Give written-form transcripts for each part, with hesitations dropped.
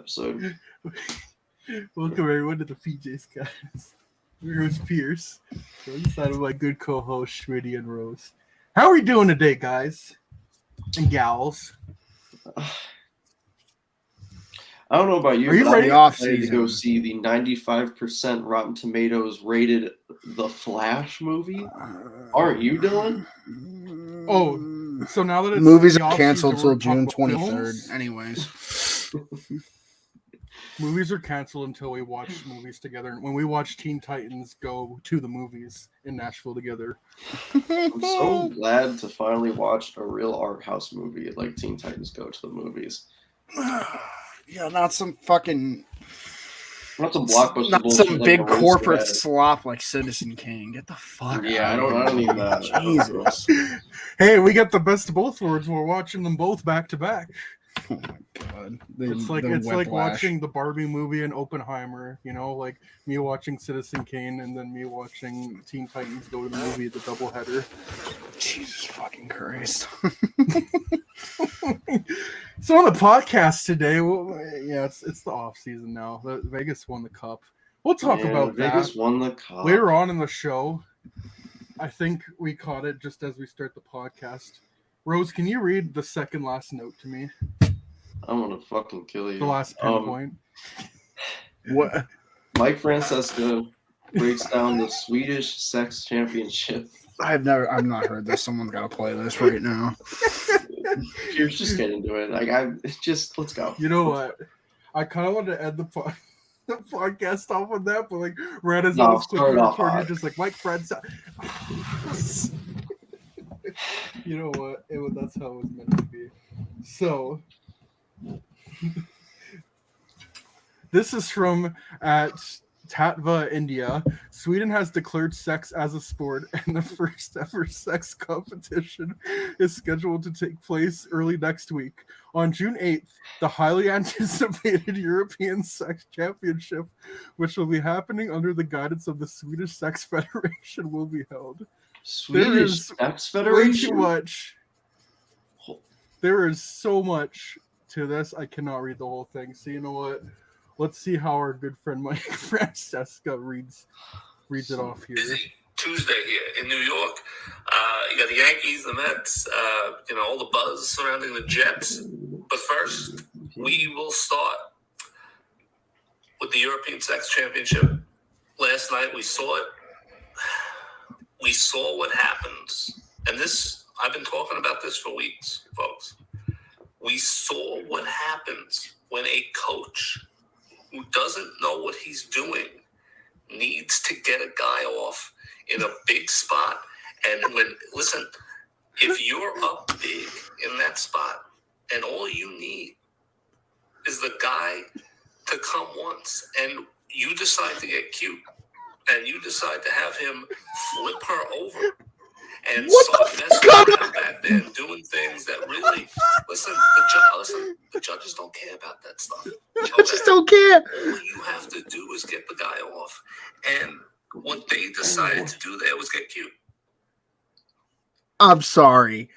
episode. Welcome everyone to the PJs, guys. Your host Pierce, alongside of my good co-host Schmitty and Rose. How are we doing today, guys and gals? I don't know about you, Are you but ready? I'm excited to go see the 95% Rotten Tomatoes rated The Flash movie. Aren't you, Dylan? Oh, so now that it's movies the are off canceled season, till we're June talking about 23rd. films? Anyways, Movies are canceled until we watch movies together. When we watch Teen Titans go to the movies in Nashville together. I'm so glad to finally watch a real art house movie like Teen Titans Go to the movies. yeah, not some fucking, Not some blockbuster not bullshit some like big Eraserhead. corporate slop like Citizen Kane. Get the fuck Yeah, I out don't of need here. that. Jesus. Hey, we got the best of both worlds. We're watching them both back to back. Oh my god. It's like watching the Barbie movie and Oppenheimer, you know, like me watching Citizen Kane and then me watching Teen Titans Go to the movie, the doubleheader. Jesus fucking Christ. So on the podcast today, it's the off season now. Vegas won the cup. We'll talk about Vegas that won the cup. later on in the show. I think we caught it just as we start the podcast. Rose, can you read the second last note to me? I'm gonna fucking kill you. The last pinpoint. What? Mike Francesca breaks down the Swedish sex championship. I've not heard this. Someone's got to play this right now. Pierce, just get into it. Let's go. You know what? I kind of wanted to end the podcast off on that, but like right as I was clicking record, you're just like Mike Francesca. You know what? That's how it was meant to be. So, this is from at Tatva, India. Sweden has declared sex as a sport, and the first ever sex competition is scheduled to take place early next week. On June 8th, the highly anticipated European Sex Championship, which will be happening under the guidance of the Swedish Sex Federation, will be held. Swedish Sex Federation? Way too much. There is so much to this. I cannot read the whole thing. So you know what? Let's see how our good friend Mike Francesca reads it off here. Busy Tuesday here in New York. You got the Yankees, the Mets, all the buzz surrounding the Jets. But first, we will start with the European Sex Championship. Last night we saw it. We saw what happens. And this, I've been talking about this for weeks, folks. We saw what happens when a coach who doesn't know what he's doing needs to get a guy off in a big spot. And if you're up big in that spot and all you need is the guy to come once and you decide to get cute and you decide to have him flip her over and start messing around back there and doing things that really, the judges don't care about that stuff. Judges don't care. All you have to do is get the guy off. And what they decided to do there was get cute. I'm sorry.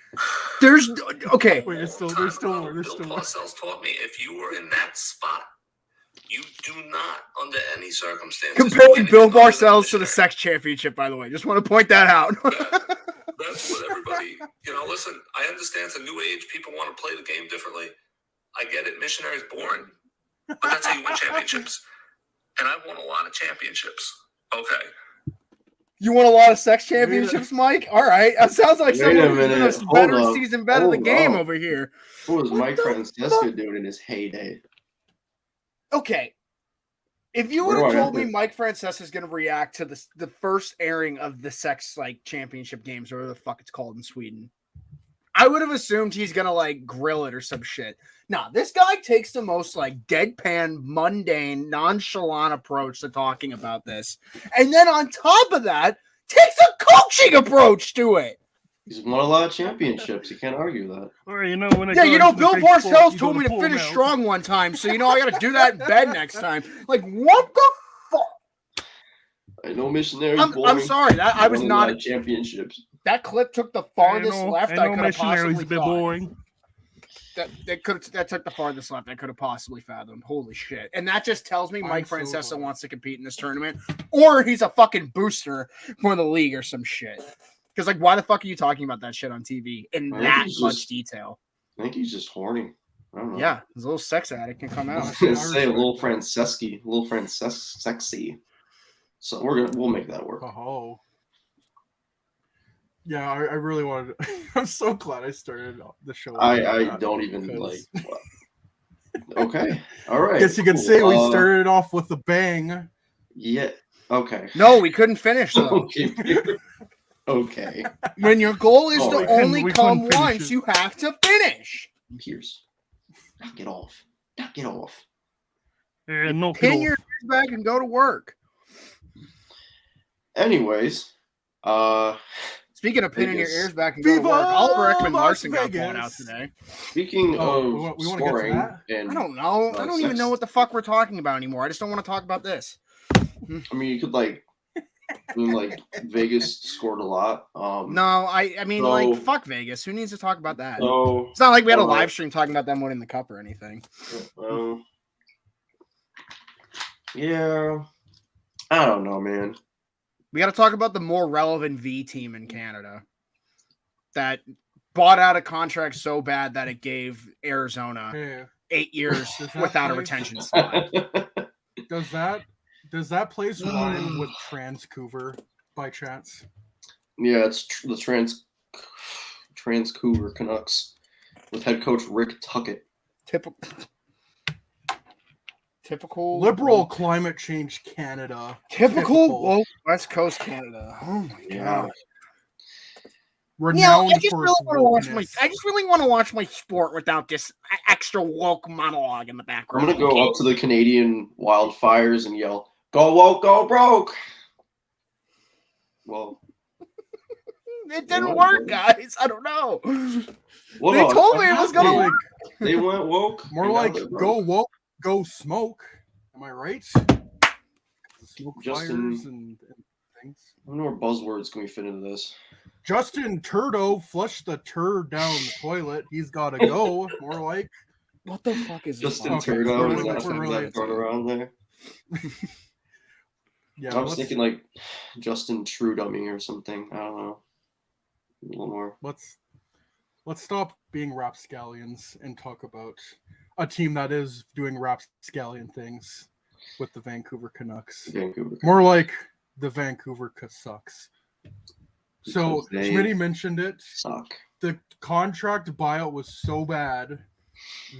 There's okay. Wait, there's still more. Bill Parcells taught me if you were in that spot, you do not, under any circumstances, Comparing Bill Parcells to the Sex Championship, by the way. Just want to point that out. That's what everybody, listen, I understand it's a new age. People want to play the game differently. I get it. Missionary's boring. But that's how you win championships. And I've won a lot of championships. Okay. You won a lot of sex championships, Mike? All right. That sounds like someone who's in a better season bet of the game over here. What was Mike Francesca doing in his heyday? Okay. If you would have told me Mike Francesca is going to react to the first airing of the sex championship games, or whatever the fuck it's called in Sweden, I would have assumed he's going to grill it or some shit. Nah, this guy takes the most deadpan, mundane, nonchalant approach to talking about this. And then on top of that, takes a coaching approach to it. He's won a lot of championships. You can't argue that. Or, when Bill Parcells told me to finish strong one time, so I got to do that in bed next time. What the fuck? I know missionary. I'm sorry. I was not championships. That clip took the farthest left I could have possibly thought. Boring. that took the farthest left I could have possibly fathomed. Holy shit! And that just tells me Mike Francesa wants to compete in this tournament, or he's a fucking booster for the league or some shit. Because like, why the fuck are you talking about that shit on TV in that much detail? I think he's just horny. I don't know. Yeah, his little sex addict can come out. I was gonna say a little Franceschi. So we'll make that work. Oh. Yeah, I really wanted to, I'm so glad I started the show. I don't even like okay. All right. I guess you can say we started it off with a bang. Yeah. Okay. No, we couldn't finish though. Okay. When your goal is to only come once, you have to finish. Pierce. Knock it off. Knock it off. Pin your ears back and go to work. Anyways, speaking of pinning your ears back and go to work, Oliver Ekman Larson got bought out today. Speaking of scoring, and I don't know. I don't even know what the fuck we're talking about anymore. I just don't want to talk about this. I mean, you could like Vegas scored a lot. No, I mean, like, fuck Vegas. Who needs to talk about that? So, it's not like we had a live stream talking about them winning the cup or anything. Yeah, I don't know, man. We got to talk about the more relevant V team in Canada that bought out a contract so bad that it gave Arizona 8 years without a retention spot. Does that place rhyme with Transcouver by chance? Yeah, it's the Transcouver Canucks with head coach Rick Tuckett. Typical liberal climate change Canada. Typical West Coast Canada. Oh my god. Renowned I just really want to watch my sport without this extra woke monologue in the background. I'm gonna go up to the Canadian wildfires and yell, "Go woke, go broke!" Well, it didn't work, guys. I don't know. Well, they told me it was gonna work. They went woke. More like go woke, go smoke. Am I right? Smoke Justin, fires and things. I don't know where buzzwords can we fit into this. Justin Turdo flushed the turd down the toilet. He's got to go. More like. What the fuck is Justin Turdo? Is that thrown around there? Yeah, I was thinking like Justin True Dummy or something. I don't know. A little more. Let's stop being rapscallions and talk about a team that is doing rapscallion things with the Vancouver Canucks. More like the Vancouver Canucks. So Schmitty mentioned it. Suck. The contract buyout was so bad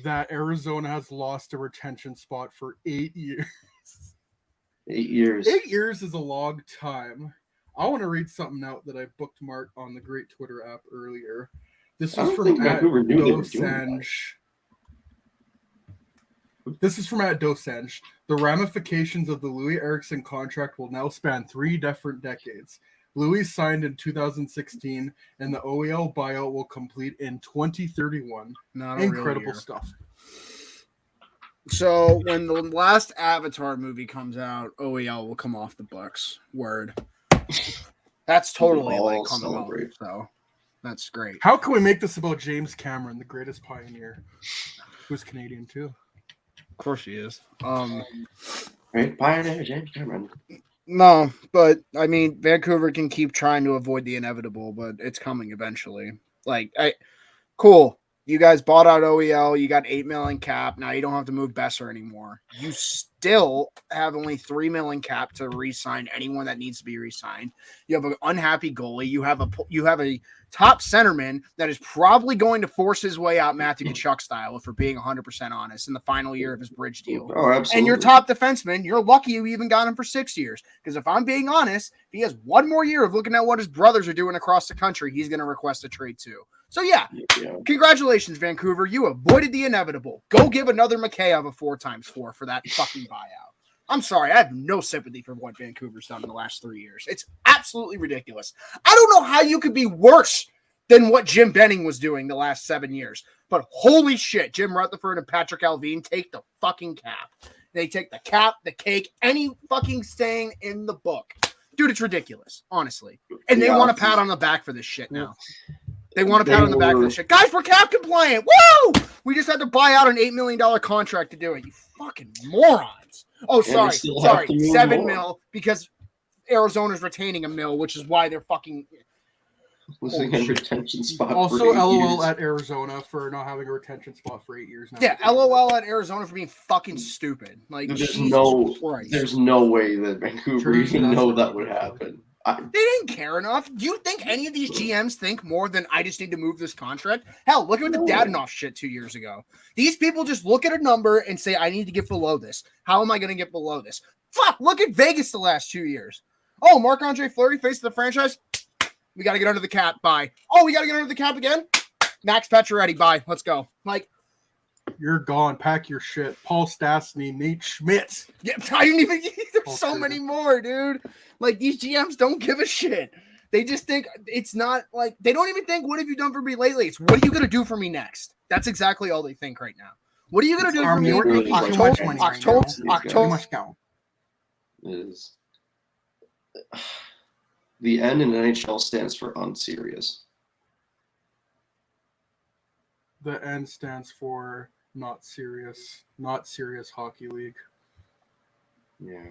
that Arizona has lost a retention spot for 8 years. 8 years. 8 years is a long time. I want to read something out that I bookmarked on the great Twitter app earlier. This is from @Dosange. This is from @Dosange. The ramifications of the Louis Eriksson contract will now span 3 different decades. Louis signed in 2016, and the OEL buyout will complete in 2031. Incredible stuff. So when the last Avatar movie comes out, OEL will come off the books. Word. That's totally like coming over. So that's great. How can we make this about James Cameron, the greatest pioneer, who's Canadian too? Of course he is. Great pioneer, James Cameron. No, but I mean, Vancouver can keep trying to avoid the inevitable, but it's coming eventually. Cool. You guys bought out OEL. You got $8 million cap. Now you don't have to move Besser anymore. You still have only $3 million cap to re-sign anyone that needs to be re-signed. You have an unhappy goalie. You have a top centerman that is probably going to force his way out Matthew Tkachuk style, if we're being 100% honest, in the final year of his bridge deal. Oh, absolutely. And your top defenseman, you're lucky you even got him for 6 years. Because if I'm being honest, if he has one more year of looking at what his brothers are doing across the country, he's going to request a trade too. So yeah, congratulations, Vancouver. You avoided the inevitable. Go give another Mikheyev a 4x4 for that fucking buyout. I'm sorry, I have no sympathy for what Vancouver's done in the last 3 years. It's absolutely ridiculous. I don't know how you could be worse than what Jim Benning was doing the last 7 years. But holy shit, Jim Rutherford and Patrick Alvine take the fucking cap. They take the cap, the cake, any fucking saying in the book. Dude, it's ridiculous, honestly. And they want a pat on the back for this shit now. They want to pat on the back for this shit. Guys, we're cap compliant. Woo! We just had to buy out an $8 million contract to do it. You fucking morons. Oh, sorry. 7 mil because Arizona's retaining $1 million, which is why they're fucking losing a retention spot. Also, LOL at Arizona for not having a retention spot for 8 years now. Yeah, LOL at Arizona for being fucking stupid. Like, there's no way that Vancouver even know that would happen. They didn't care enough. Do you think any of these GMs think more than I just need to move this contract? Hell, look at the Dadonov shit 2 years ago. These people just look at a number and say, I need to get below this. How am I going to get below this? Fuck, look at Vegas the last 2 years. Oh, Marc-Andre Fleury face of the franchise. We got to get under the cap. Bye. Oh, we got to get under the cap again? Max Pacioretty. Bye. Let's go. Like, you're gone. Pack your shit. Paul Stastny, Nate Schmidt. Yeah, I didn't even. There's so many more, dude. Like, these GMs don't give a shit. They just think it's not like they don't even think, what have you done for me lately? It's what are you gonna do for me next? That's exactly all they think right now. What are you gonna do for me? October. Is the N in NHL stands for unserious. The N stands for not serious hockey league. Yeah.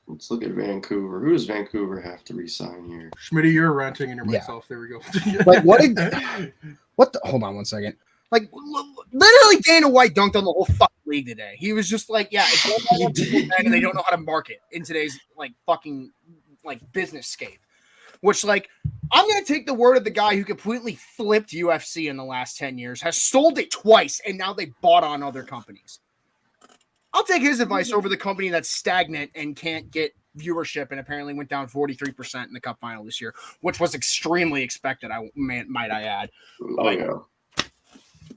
Let's look at Vancouver. Who does Vancouver have to re-sign here? Schmitty, you're ranting into myself. There we go. Like, what the, hold on one second. Like, literally Dana White dunked on the whole fucking league today. He was just like, yeah, it's and they don't know how to market in today's, like, fucking, like, business scape. Which, like, I'm going to take the word of the guy who completely flipped UFC in the last 10 years, has sold it twice, and now they bought on other companies. I'll take his advice over the company that's stagnant and can't get viewership and apparently went down 43% in the Cup final this year, which was extremely expected, might I add. But,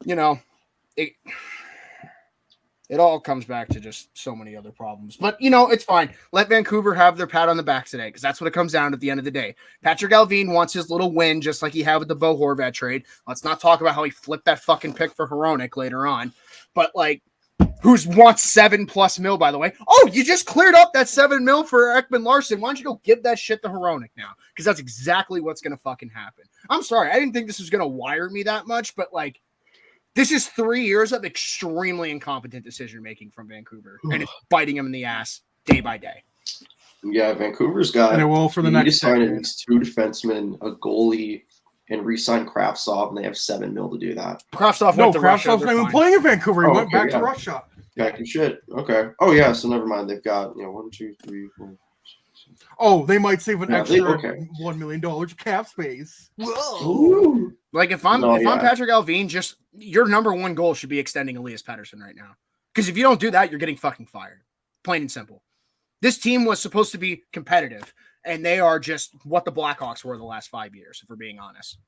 you know, it all comes back to just so many other problems. But, you know, it's fine. Let Vancouver have their pat on the back today because that's what it comes down to at the end of the day. Patrick Lavigne wants his little win just like he had with the Bo Horvat trade. Let's not talk about how he flipped that fucking pick for Hronek later on. But, like, who wants $7+ million, by the way. Oh, you just cleared up that $7 million for Ekman Larson. Why don't you go give that shit to Hronek now? Because that's exactly what's going to fucking happen. I'm sorry. I didn't think this was going to wire me that much, but, like, this is 3 years of extremely incompetent decision-making from Vancouver, and it's biting him in the ass day by day. Yeah, Vancouver's got and it will for the next sign at least 2 defensemen, a goalie, and re-sign Kravtsov, and they have $7 million to do that. Kravtsov's not even playing in Vancouver. He went back to Russia. Back to shit. Okay. Oh yeah. So never mind. They've got 1, 2, 3, 4. 6, 7. Oh, they might save an extra $1 million cap space. Whoa. Ooh. Like if I'm Patrick Lavigne, just your number one goal should be extending Elias Pettersson right now. Because if you don't do that, you're getting fucking fired. Plain and simple. This team was supposed to be competitive, and they are just what the Blackhawks were the last 5 years, if we're being honest.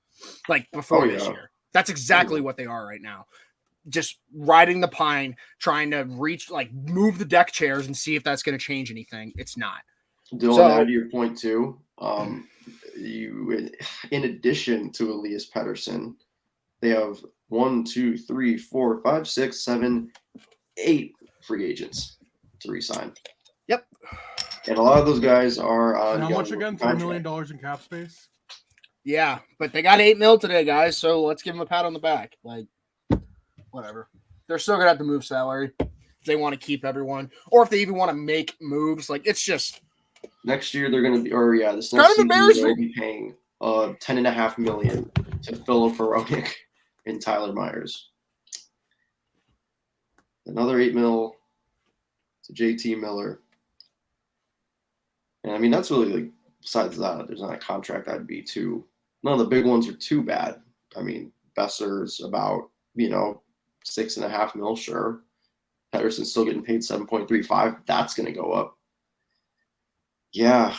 Like before this year. That's exactly what they are right now. Just riding the pine, trying to move the deck chairs and see if that's going to change anything. It's not. Dylan, add to your point too. You, in addition to Elias Pettersson, they have 1, 2, 3, 4, 5, 6, 7, 8 free agents to re-sign. Yep. And a lot of those guys are on. How much again? $3 million in cap space. Yeah, but they got $8 million today, guys. So let's give them a pat on the back. Like, whatever. They're still gonna have to move salary if they want to keep everyone, or if they even want to make moves. Like, it's just next year they're gonna be, this next season they'll be paying $10.5 million to Philip Hronek and Tyler Myers. Another $8 million to JT Miller. And I mean, that's really, like, besides that, there's not a contract I'd be too. None of the big ones are too bad. I mean, Besser's about, $6.5 million, sure. Pettersson's still getting paid $7.35. That's going to go up. Yeah.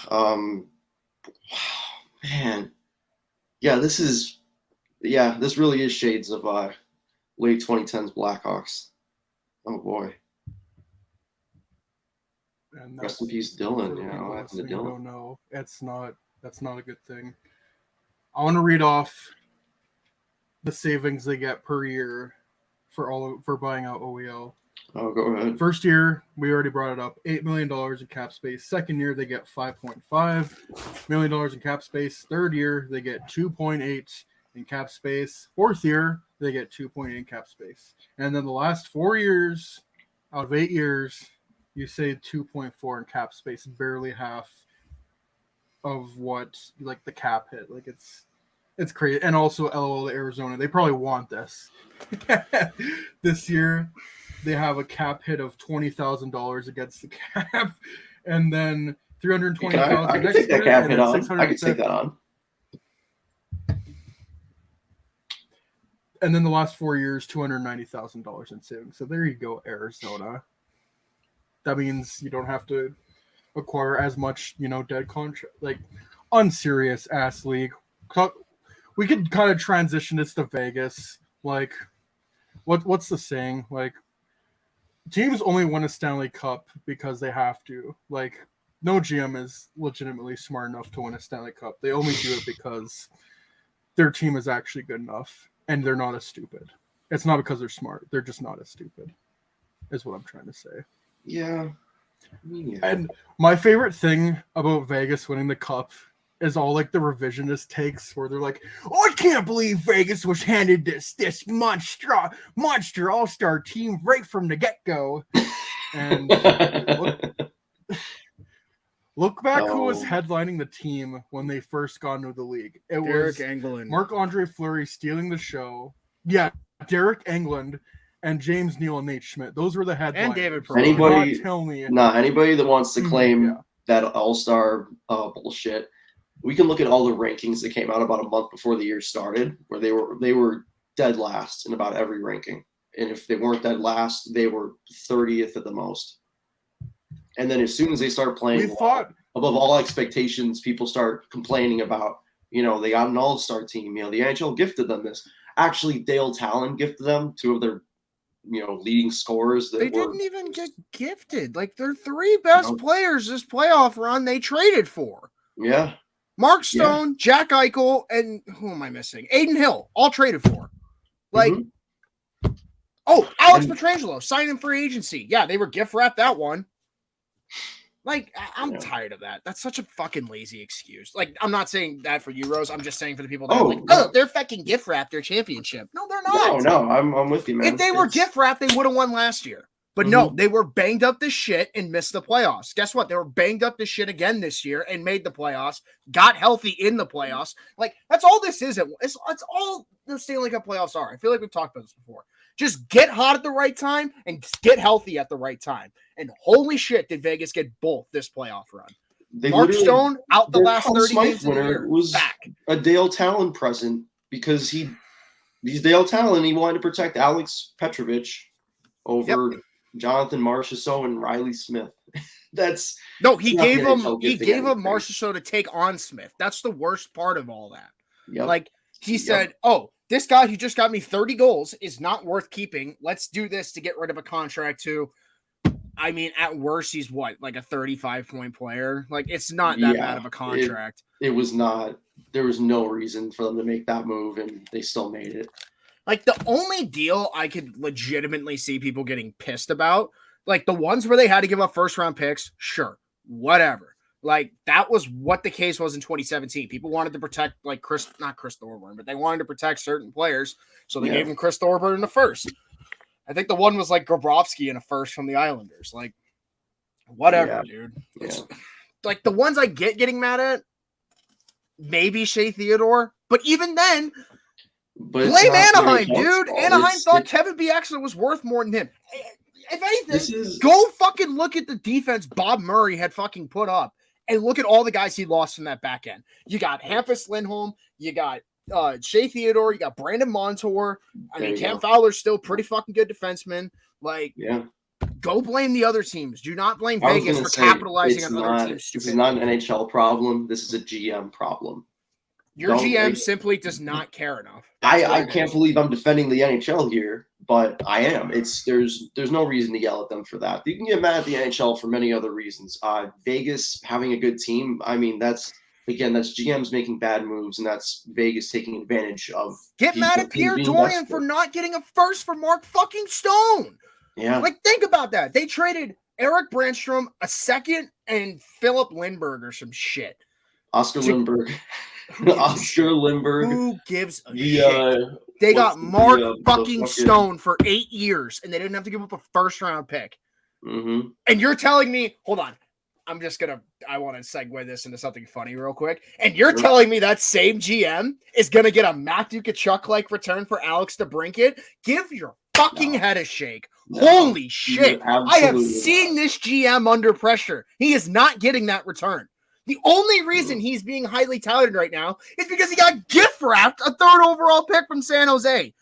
Man. Yeah, this really is shades of late 2010s Blackhawks. Oh, boy. And rest in peace, Dylan. What happened to Dylan? Don't know. That's not a good thing. I want to read off the savings they get per year for buying out OEL. Oh, go ahead. First year, we already brought it up, $8 million in cap space. Second year, they get $5.5 million in cap space. Third year, they get $2.8, in cap space. Fourth year, they get 2.8 in cap space. And then the last 4 years out of 8 years, you save 2.4 in cap space, barely half of what like the cap hit. Like it's crazy. And also LOL to Arizona, they probably want this. This year, they have a cap hit of $20,000 against the cap, and then $320,000. I can take that cap hit on. I can take that on. And then the last 4 years, $290,000 in savings. So there you go, Arizona. That means you don't have to acquire as much, dead contract, like unserious ass league. We could kind of transition this to Vegas. Like, what's the saying? Like, teams only win a Stanley Cup because they have to. Like, no GM is legitimately smart enough to win a Stanley Cup. They only do it because their team is actually good enough, and they're not as stupid. It's not because they're smart. They're just not as stupid, is what I'm trying to say. Yeah. And my favorite thing about Vegas winning the Cup is all like the revisionist takes where they're like, "Oh, I can't believe Vegas was handed this monster all-star team right from the get-go." And look back who was headlining the team when they first got into the league. It was Derek Englund. Marc-Andre Fleury stealing the show. Yeah, Derek Englund and James Neal and Nate Schmidt. Those were the headliners. And David Do not tell me. Anybody that wants to claim that all-star bullshit, we can look at all the rankings that came out about a month before the year started, where they were dead last in about every ranking. And if they weren't dead last, they were 30th at the most. And then as soon as they start playing above all expectations, people start complaining about, they got an all-star team. The NHL gifted them this. Actually, Dale Talon gifted them 2 of their, leading scorers. They didn't even get gifted. Like, their 3 best players this playoff run, they traded for. Yeah. Mark Stone, Jack Eichel, and who am I missing? Aiden Hill, all traded for. Like, Alex Pietrangelo, signing free agency. Yeah, they were gift wrapped that one. Like, I'm tired of that. That's such a fucking lazy excuse. Like, I'm not saying that for you, Rose. I'm just saying for the people that are like, they're fucking gift wrapped their championship. No, they're not. No, I'm with you, man. If they were gift wrapped, they would have won last year. But no, they were banged up to shit and missed the playoffs. Guess what? They were banged up to shit again this year and made the playoffs, got healthy in the playoffs. Like, that's all this is. It's all the Stanley Cup playoffs are. I feel like we've talked about this before. Just get hot at the right time and get healthy at the right time. And holy shit, did Vegas get both this playoff run. Mark Stone out the last 30 games of the year. Was back. A Dale Talon present because he's Dale Talon. He wanted to protect Alex Petrovich over Jonathan Marchessault and Riley Smith. He gave him Marchessault to take on Smith. That's the worst part of all that. Yep. Like, he said, this guy who just got me 30 goals is not worth keeping. Let's do this to get rid of a contract who, I mean, at worst, he's like a 35-point player. Like, it's not that bad of a contract. It was not. There was no reason for them to make that move, and they still made it. Like, the only deal I could legitimately see people getting pissed about, like the ones where they had to give up first-round picks, sure, whatever. Like, that was what the case was in 2017. People wanted to protect, like, not Chris Thorburn, but they wanted to protect certain players, so they gave him Chris Thorburn in the first. I think the one was, like, Grabowski in a first from the Islanders. Like, whatever, dude. It's, like, the ones I getting mad at, maybe Shea Theodore, but even then, blame Anaheim, dude. Anaheim thought Kevin Bieksa was worth more than him. If anything, go fucking look at the defense Bob Murray had fucking put up and look at all the guys he lost from that back end. You got Hampus Lindholm, you got Shea Theodore, you got Brandon Montour. I mean, Cam Fowler's still pretty fucking good defenseman. Like, go blame the other teams. Do not blame Vegas for capitalizing on other teams' stupidity. This is not an NHL problem. This is a GM problem. Your GM simply does not care enough. I can't believe I'm defending the NHL here, but I am. There's no reason to yell at them for that. You can get mad at the NHL for many other reasons. Vegas having a good team, I mean, that's GMs making bad moves, and that's Vegas taking advantage of. Get mad at Pierre Dorian for not getting a first for Mark fucking Stone. Yeah. Like, think about that. They traded Eric Brandstrom, a second, and Philip Lindbergh or some shit. Oscar Lindbergh. Oscar Lindbergh. Who gives a shit? They got Mark fucking Stone for 8 years, and they didn't have to give up a first-round pick. Mm-hmm. And you're telling me, hold on, I want to segue this into something funny real quick. And you're telling me that same GM is going to get a Matthew Tkachuk-like return for Alex DeBrincat? Give your fucking head a shake. No, holy shit. I have seen this GM under pressure. He is not getting that return. The only reason he's being highly touted right now is because he got gift wrapped a 3rd overall pick from San Jose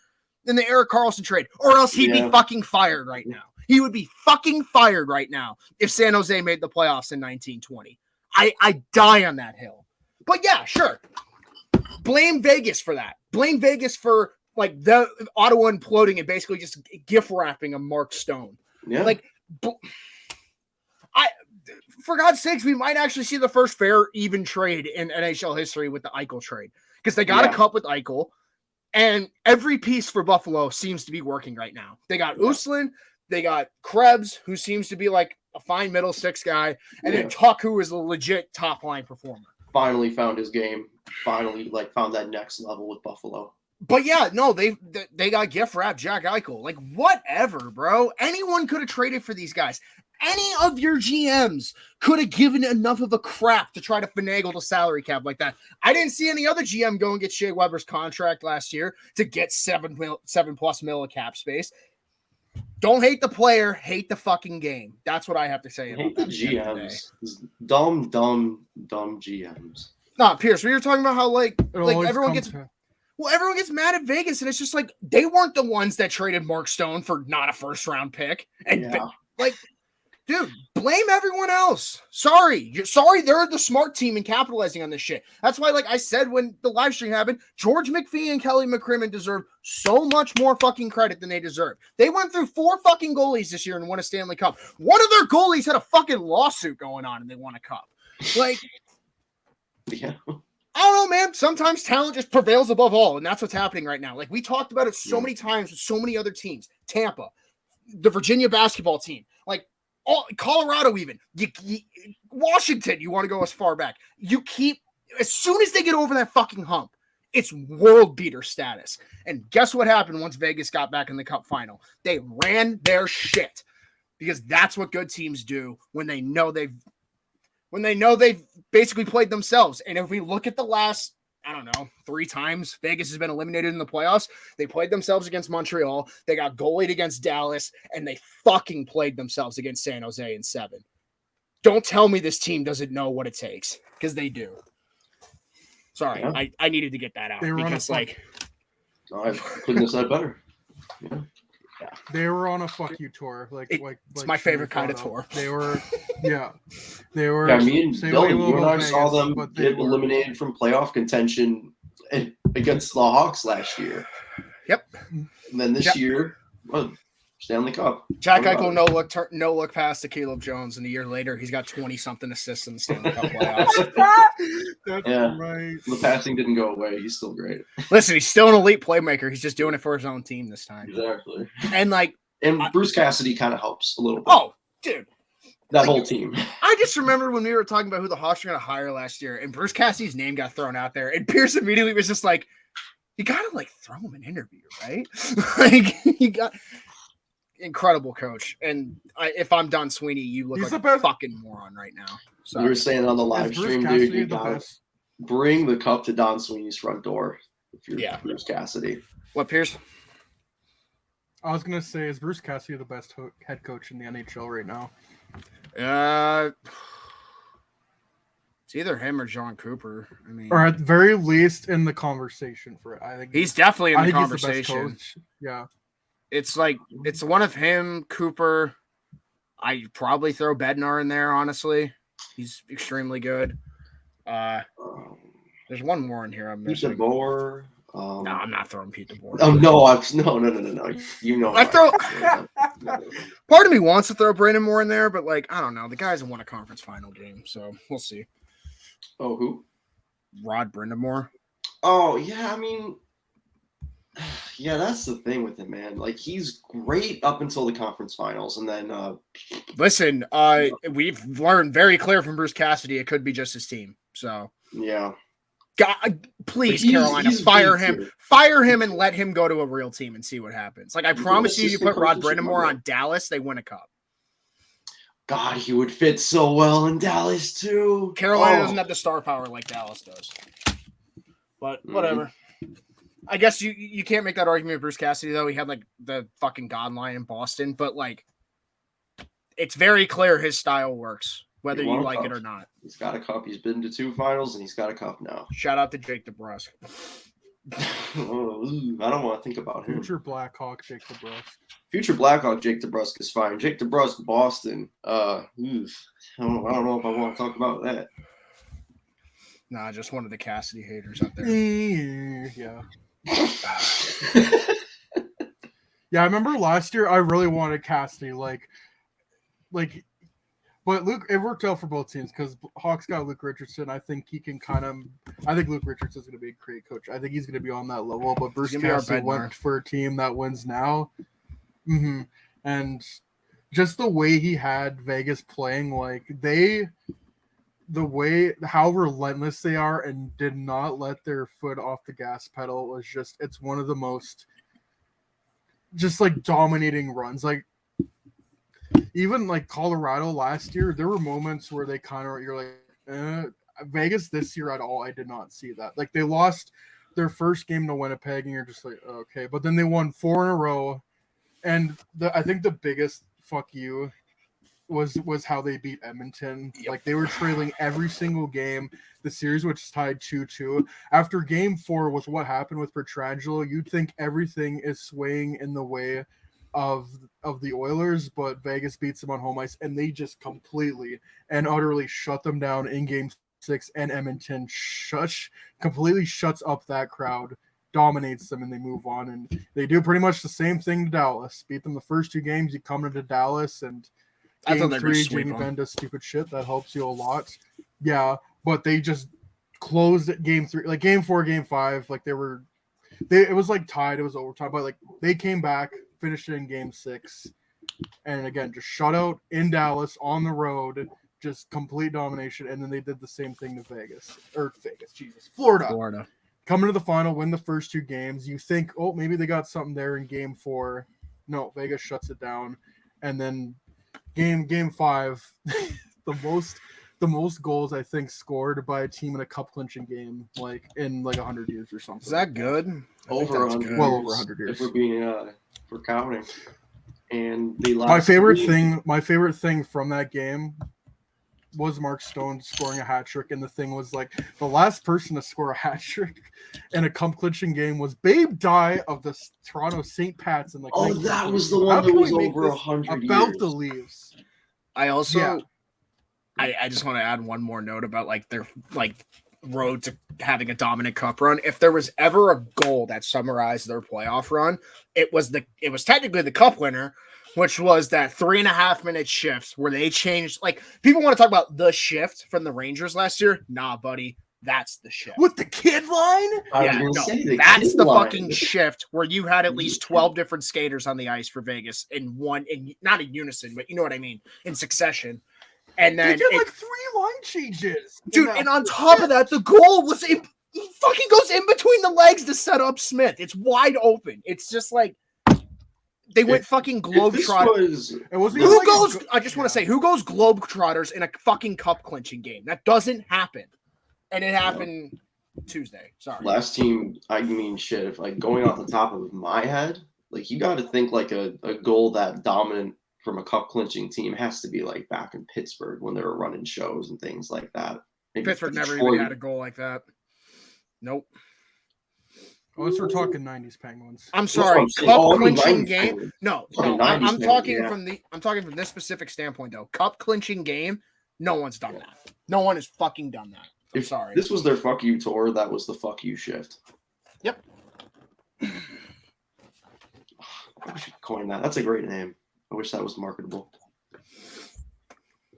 in the Erik Karlsson trade, or else he'd be fucking fired right now. He would be fucking fired right now if San Jose made the playoffs in 1920. I die on that hill. But yeah, sure. Blame Vegas for that. Blame Vegas for like the Ottawa imploding and basically just gift wrapping a Mark Stone. Yeah. Like, for God's sakes, we might actually see the first fair, even trade in NHL history with the Eichel trade, because they got a cup with Eichel, and every piece for Buffalo seems to be working right now. They got Uslan, they got Krebs, who seems to be like a fine middle six guy, and then Tuck, who is a legit top line performer. Finally found his game. Finally, found that next level with Buffalo. But yeah, no, they got gift wrapped Jack Eichel. Like, whatever, bro. Anyone could have traded for these guys. Any of your GMs could have given enough of a crap to try to finagle the salary cap like that. I didn't see any other GM go and get Shea Weber's contract last year to get 7+ mil of cap space. Don't hate the player, hate the fucking game. That's what I have to say. Hate the GMs. Dumb GMs. Nah, Pierce, we were talking about how everyone gets mad at Vegas, and it's just like they weren't the ones that traded Mark Stone for not a first-round pick. And dude, blame everyone else. Sorry, they're the smart team and capitalizing on this shit. That's why, like I said when the live stream happened, George McPhee and Kelly McCrimmon deserve so much more fucking credit than they deserve. They went through 4 fucking goalies this year and won a Stanley Cup. One of their goalies had a fucking lawsuit going on and they won a cup. Like, yeah. I don't know, man. Sometimes talent just prevails above all, and that's what's happening right now. Like, we talked about it so many times with so many other teams. Tampa, the Virginia basketball team, like, Colorado even. Washington, you want to go as far back. You keep, as soon as they get over that fucking hump, it's world beater status. And guess what happened once Vegas got back in the cup final? They ran their shit, because that's what good teams do when they know they've basically played themselves. And if we look at the last, 3 times Vegas has been eliminated in the playoffs, they played themselves against Montreal, they got goalied against Dallas, and they fucking played themselves against San Jose in 7. Don't tell me this team doesn't know what it takes, because they do. Sorry, I needed to get that out, because I couldn't have said better. Yeah. They were on a fuck you tour. It's my favorite kind of tour. They were, they were. Yeah, me and Billy, you and I saw them get eliminated from playoff contention against the Hawks last year. Yep. And then this year, Stanley Cup. Jack Eichel no look past to Caleb Jones, and a year later, he's got 20-something assists in the Stanley Cup playoffs. That's right. The passing didn't go away. He's still great. Listen, he's still an elite playmaker. He's just doing it for his own team this time. Exactly. And Bruce Cassidy kind of helps a little bit. Oh, dude. That whole team. I just remember when we were talking about who the Hawks were going to hire last year, and Bruce Cassidy's name got thrown out there, and Pierce immediately was just like, you got to throw him an interview, right? You got incredible coach. And if I'm Don Sweeney, you look like a fucking moron right now. So you were saying on the live stream, dude, you got to bring the cup to Don Sweeney's front door if you're Bruce Cassidy. What, Pierce? I was going to say, is Bruce Cassidy the best head coach in the NHL right now? It's either him or John Cooper. Or at the very least in the conversation for it. I think he's definitely in the conversation. He's the best coach. Yeah. It's one of him, Cooper. I'd probably throw Bednar in there, honestly. He's extremely good. There's one more in here I'm missing. Pete DeBoer. No, I'm not throwing Pete DeBoer. Oh no! No. You know, Part of me wants to throw Brandon Moore in there, but I don't know. The guys won a conference final game, so we'll see. Oh, who? Rod Brindamore. Oh yeah, yeah, that's the thing with him, man. He's great up until the conference finals, and then listen, we've learned very clear from Bruce Cassidy it could be just his team. So yeah. God, please, But Carolina, he's fire B him. tier. Fire him and let him go to a real team and see what happens. Like, I promise you assistant put Rod coach in Brindamore Chicago. on Dallas, they win a cup. God, he would fit so well in Dallas too. Carolina doesn't have the star power like Dallas does. But whatever. I guess you can't make that argument with Bruce Cassidy, though. He had, like, the fucking god line in Boston. But, like, it's very clear his style works, whether you like it or not. He's got a cup. He's been to 2 finals, and he's got a cup now. Shout out to Jake DeBrusk. I don't want to think about him. Future Blackhawk Jake DeBrusk. Future Blackhawk Jake DeBrusk is fine. Jake DeBrusk, Boston. I don't know if I want to talk about that. Nah, just one of the Cassidy haters out there. Yeah. Yeah, I remember last year I really wanted Cassidy, but Luke, it worked out for both teams because Hawks got Luke Richardson. I think he can I think Luke Richardson's going to be a great coach. I think he's going to be on that level. But Bruce Cassidy went for a team that wins now, and just the way he had Vegas playing, how relentless they are and did not let their foot off the gas pedal was it's one of the most just like dominating runs. Like even like Colorado last year, there were moments where they you're like, Vegas this year at all, I did not see that. Like they lost their first game to Winnipeg and you're just like, okay, but then they won 4 in a row. And I think the biggest fuck you was how they beat Edmonton. Yep. Like they were trailing every single game. The series was tied 2-2. After game 4 with what happened with Pietrangelo, you'd think everything is swaying in the way of the Oilers, but Vegas beats them on home ice and they just completely and utterly shut them down in game 6, and Edmonton completely shuts up that crowd, dominates them, and they move on. And they do pretty much the same thing to Dallas. Beat them the first 2 games. You come into Dallas and Game 3, Jamie Benn does stupid shit. That helps you a lot. Yeah, but they just closed at Game 3. Like Game 4, Game 5, like it was like tied. It was overtime, but like they came back, finished it in Game 6, and again just shutout in Dallas on the road, just complete domination. And then they did the same thing to Florida. Coming to the final, win the first 2 games. You think, oh, maybe they got something there in Game 4. No, Vegas shuts it down, and then Game 5, the most goals I think scored by a team in a cup clinching game in 100 years or something. Is that good? Over 100. Well over 100 years. If we're being for counting. And the last my favorite thing from that game was Mark Stone scoring a hat trick, and the thing was like the last person to score a hat trick in a cup clinching game was Babe Dye of the Toronto St. Pats, and that was the one that was over 100 years. About the Leafs. I also I just want to add one more note about their road to having a dominant cup run. If there was ever a goal that summarized their playoff run, it was technically the cup winner, which was that 3.5-minute shift where they changed. Like, people want to talk about the shift from the Rangers last year. Nah, buddy, that's the shift. With the kid line? That's the fucking shift where you had at least 12 different skaters on the ice for Vegas not in unison, but you know what I mean, in succession. And then they did 3 line changes. Dude, and on top of that, the goal was he fucking goes in between the legs to set up Smith. It's wide open. It's just like they went fucking globetrotters. I just want to say, who goes globetrotters in a fucking cup clinching game? That doesn't happen. And it happened Tuesday. Sorry. Last team, I mean, shit. If going off the top of my head, you got to think a goal that dominant from a cup clinching team has to be back in Pittsburgh when they were running shows and things like that. Maybe Pittsburgh never even had a goal like that. Nope. Unless we're talking 90s Penguins. I'm sorry, cup clinching game. No, I'm talking from this specific standpoint though. Cup clinching game, no one's done that. No one has fucking done that. I'm sorry. This was their fuck you tour. That was the fuck you shift. Yep. I should coin that. That's a great name. I wish that was marketable.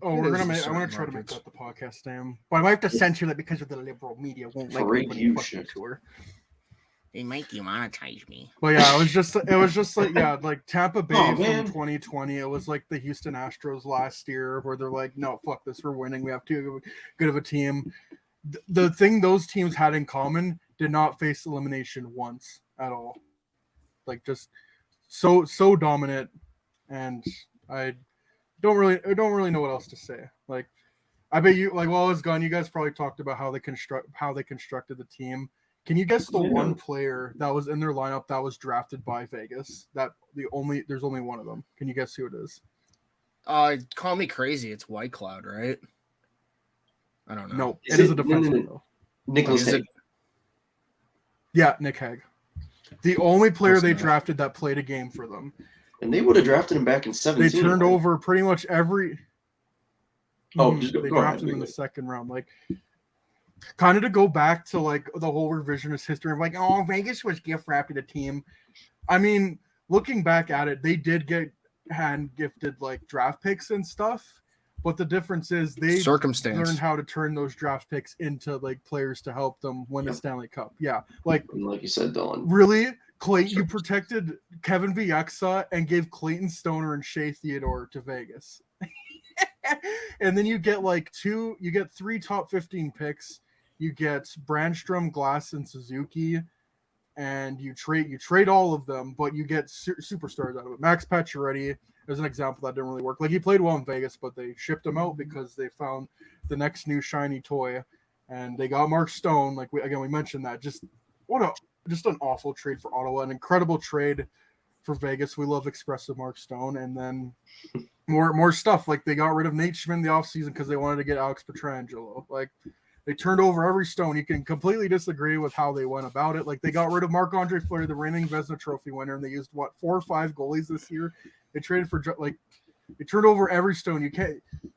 Oh, I'm gonna try to make that the podcast name, but I might have to censor it because of the liberal media won't like the fucking tour. They make you monetize me. But yeah, it was just like Tampa Bay from 2020. It was the Houston Astros last year where they're like, no, fuck this, we're winning. We have too good of a team. the thing those teams had in common did not face elimination once at all. Like just so dominant, and I don't really know what else to say. Like I bet you while I was gone, you guys probably talked about how they constructed the team. Can you guess the one player that was in their lineup that was drafted by Vegas? There's only one of them. Can you guess who it is? Call me crazy. It's White Cloud, right? I don't know. No, it is a defenseman though. Nicholas Hague. Yeah, Nick Hague. The only player they drafted that played a game for them. And they would have drafted him back in 17. They turned over pretty much every. They drafted him in the second round. Like, kind of to go back to like the whole revisionist history of like, oh, Vegas was gift wrapping a team. I mean, looking back at it, they did get hand gifted like draft picks and stuff. But the difference is they learned how to turn those draft picks into like players to help them win the Stanley Cup. Yeah, like you said, Dylan. Really, Clayton, you protected Kevin Bieksa and gave Clayton Stoner and Shea Theodore to Vegas, and then you get three top 15 picks. You get Brandstrom, Glass, and Suzuki, and you trade all of them, but you get superstars out of it. Max Pacioretty is an example that didn't really work. Like he played well in Vegas, but they shipped him out because they found the next new shiny toy, and they got Mark Stone. Like we mentioned that. Just an awful trade for Ottawa, an incredible trade for Vegas. We love expressive Mark Stone, and then more stuff. Like they got rid of Nate Schmidt in the offseason because they wanted to get Alex Pietrangelo. Like they turned over every stone. You can completely disagree with how they went about it. Like they got rid of Marc-Andre Fleury, the reigning Vezina Trophy winner, and they used 4 or 5 goalies this year. They traded for they turned over every stone. You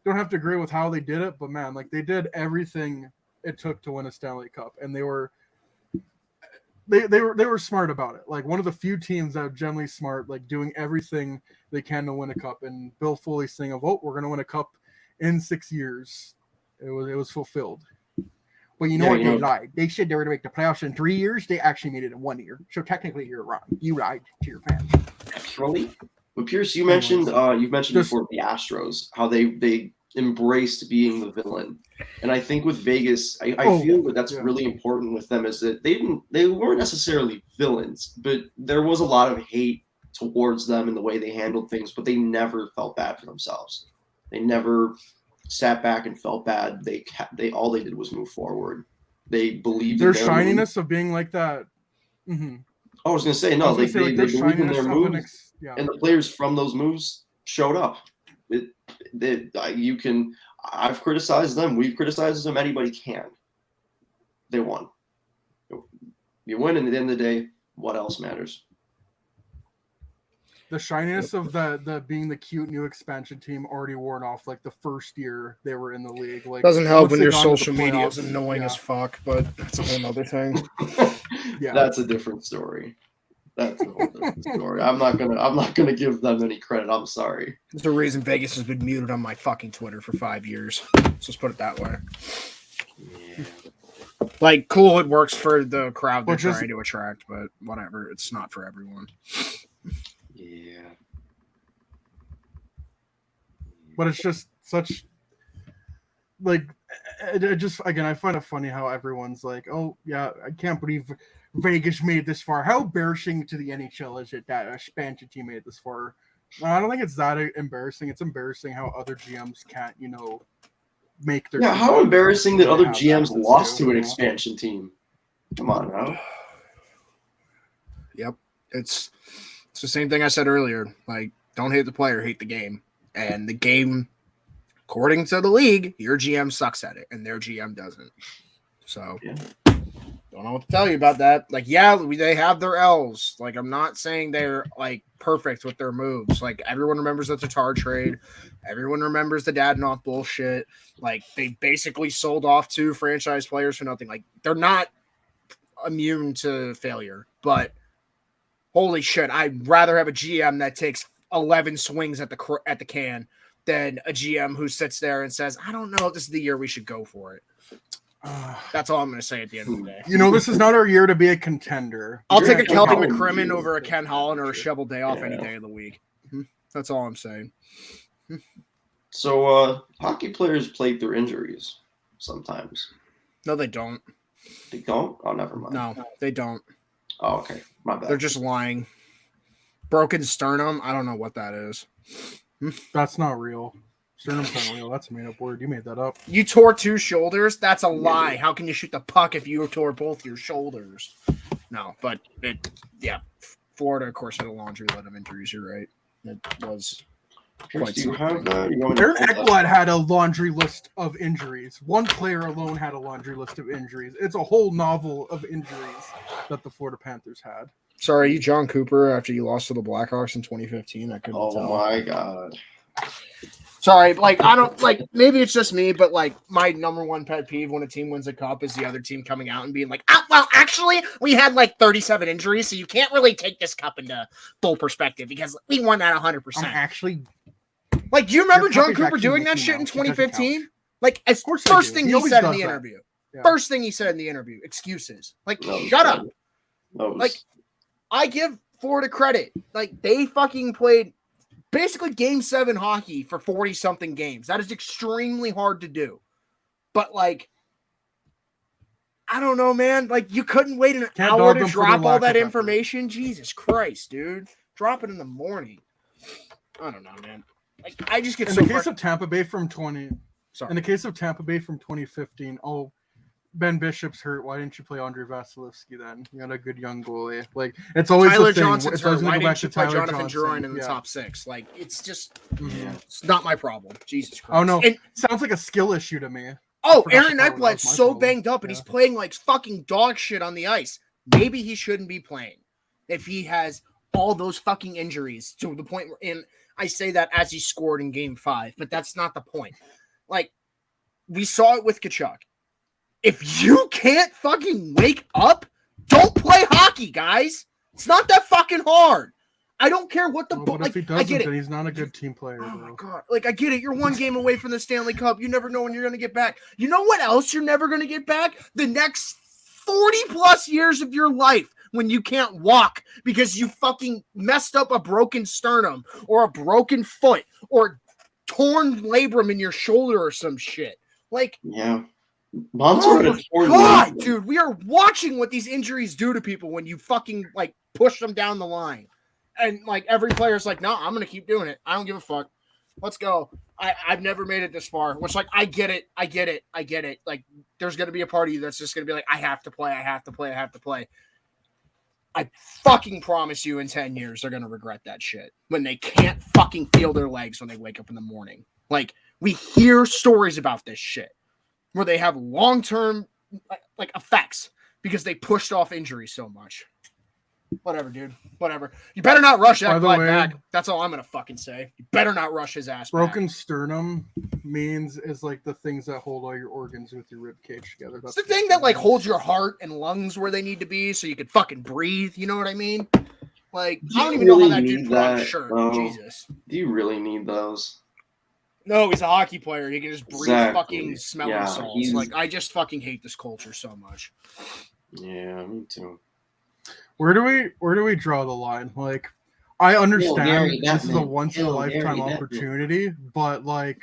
don't have to agree with how they did it, but man, like they did everything it took to win a Stanley Cup, and they were smart about it. Like one of the few teams that are generally smart, like doing everything they can to win a cup. And Bill Foley saying, "Oh, we're going to win a cup in 6 years." It was fulfilled. Well, you know what? They lied. They said they were going to make the playoffs in 3 years. They actually made it in 1 year. So technically, you're wrong. You lied to your fans. Actually, but Pierce, you've mentioned before the Astros, how they embraced being the villain, and I think with Vegas, I feel that that's really important with them, is that they weren't necessarily villains, but there was a lot of hate towards them in the way they handled things, but they never felt bad for themselves. They never sat back and felt bad. They all they did was move forward. They believed their shininess of being like that. Mm-hmm. I was going to say, no, they believed in their moves, and the players from those moves showed up. I've criticized them. We've criticized them. Anybody can. They won. You win, and at the end of the day, what else matters? The shininess of the being the cute new expansion team already worn off like the first year they were in the league. Like doesn't help when your social media is annoying as fuck, but that's a whole other thing. That's a different story. That's a whole different story. I'm not gonna give them any credit. I'm sorry. There's a reason Vegas has been muted on my fucking Twitter for 5 years. Let's just put it that way. Yeah. Like, cool, it works for the crowd they're trying to attract, but whatever. It's not for everyone. Yeah. But it's just such like I find it funny how everyone's like, oh yeah, I can't believe Vegas made it this far. How embarrassing to the NHL is it that a expansion team made it this far? I don't think it's that embarrassing. It's embarrassing how other GMs can't, make their how embarrassing that other GMs lost to an expansion team. Come on now. Yep. It's the same thing I said earlier. Like, don't hate the player, hate the game. And the game, according to the league, your GM sucks at it, and their GM doesn't. So, don't know what to tell you about that. Like, they have their L's. Like, I'm not saying they're, like, perfect with their moves. Like, everyone remembers the Tatar trade. Everyone remembers the Dadonov bullshit. Like, they basically sold off 2 franchise players for nothing. Like, they're not immune to failure, but holy shit, I'd rather have a GM that takes 11 swings at the can than a GM who sits there and says, I don't know if this is the year we should go for it. That's all I'm going to say at the end of the day. This is not our year to be a contender. I'll take a Kelvin McCrimmon over a Ken Holland or a Shovel Day off any day of the week. That's all I'm saying. So hockey players play through injuries sometimes. No, they don't. They don't? Oh, never mind. No, they don't. Oh, okay. My bad. They're just lying. Broken sternum. I don't know what that is. That's not real. Sternum's not real. That's a made up word. You made that up. You tore 2 shoulders? That's a lie. How can you shoot the puck if you tore both your shoulders? No, but Florida, of course, had a laundry list of injuries. You're right. It was quite Do you something. have Aaron Ekblad had a laundry list of injuries. One player alone had a laundry list of injuries. It's a whole novel of injuries that the Florida Panthers had. Sorry, you John Cooper after you lost to the Blackhawks in 2015? I couldn't tell. Oh, my God. Sorry, I don't maybe it's just me, but my number one pet peeve when a team wins a cup is the other team coming out and being like, well, actually, we had 37 injuries, so you can't really take this cup into full perspective because we won that 100%. Actually, do you remember Your John cup is Cooper actually doing that Mickey shit in Mouse. It doesn't 2015? Of course I first do. thing He he always said in does the that. interview. Yeah. First thing he said in the interview, excuses. No, Shut up. no, I give Florida credit. They fucking played basically Game 7 hockey for 40-something games. That is extremely hard to do. But, I don't know, man. You couldn't wait an Can't hour dog to them for their drop all lack that of effort. information. Jesus Christ, dude. Drop it in the morning. I don't know, man. I just get In so the case of Tampa Bay from 2015, Ben Bishop's hurt. Why didn't you play Andrei Vasilevsky then? You got a good young goalie. It's always Tyler the thing. Johnson's It's always hurt. gonna Why go back didn't you to play Tyler Jonathan Johnson. Drouin in the Yeah. top 6? It's just Mhm. it's not my problem. Jesus Christ. Oh no, And, sounds like a skill issue to me. oh, forgot Aaron the part where that Ekblad's was my so problem. banged up and he's playing fucking dog shit on the ice. Maybe he shouldn't be playing if he has all those fucking injuries to the point where, and I say that as he scored in Game 5, but that's not the point. We saw it with Kachuk. If you can't fucking wake up, don't play hockey, guys. It's not that fucking hard. I don't care what the But if he I doesn't, get it. then he's not a good team player. Oh my Though. god! I get it. You're one game away from the Stanley Cup. You never know when you're gonna get back. You know what else you're never gonna get back? The next 40+ years of your life when you can't walk because you fucking messed up a broken sternum or a broken foot or torn labrum in your shoulder or some shit. Yeah. Monster had a torn God, labrum. dude, we are watching what these injuries do to people when you fucking push them down the line. And every player's no, I'm gonna keep doing it. I don't give a fuck. Let's go. I've never made it this far. Which I get it. There's gonna be a part of you that's just gonna be I have to play. I fucking promise you in 10 years they're gonna regret that shit when they can't fucking feel their legs when they wake up in the morning. We hear stories about this shit where they have long-term effects because they pushed off injuries so much. Whatever, dude. Whatever. You better not rush that blood back. That's all I'm gonna fucking say. You better not rush his ass Broken back. sternum is the things that hold all your organs with your rib cage together. It's the thing that holds your heart and lungs where they need to be so you can fucking breathe. You know what I mean? I don't even know how that dude put on a shirt. Jesus. Do you really need those? No, he's a hockey player. He can just breathe fucking smelling Yeah, salts. I just fucking hate this culture so much. Yeah, me too. Where do we draw the line? I understand this is a Bettman. once in a lifetime Gary opportunity, but why?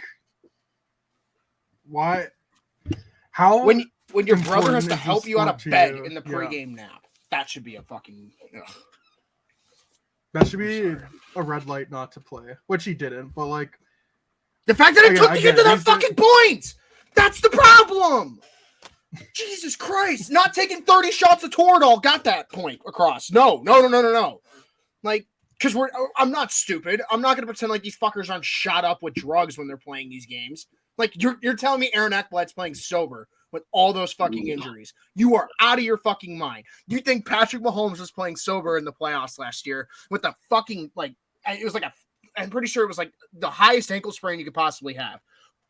How When your brother has important to is help this you out of sport to bed you? in the pregame nap, that should be a fucking. Ugh. That should be a red light not to play, which he didn't. But the fact that it took to get to that He's fucking point, that's the problem. Jesus Christ! Not taking 30 shots of Toradol got that point across. No. Because I'm not stupid. I'm not gonna pretend these fuckers aren't shot up with drugs when they're playing these games. You're telling me Aaron Ekblad's playing sober with all those fucking injuries. You are out of your fucking mind. You think Patrick Mahomes was playing sober in the playoffs last year with the fucking it was I'm pretty sure it was the highest ankle sprain you could possibly have.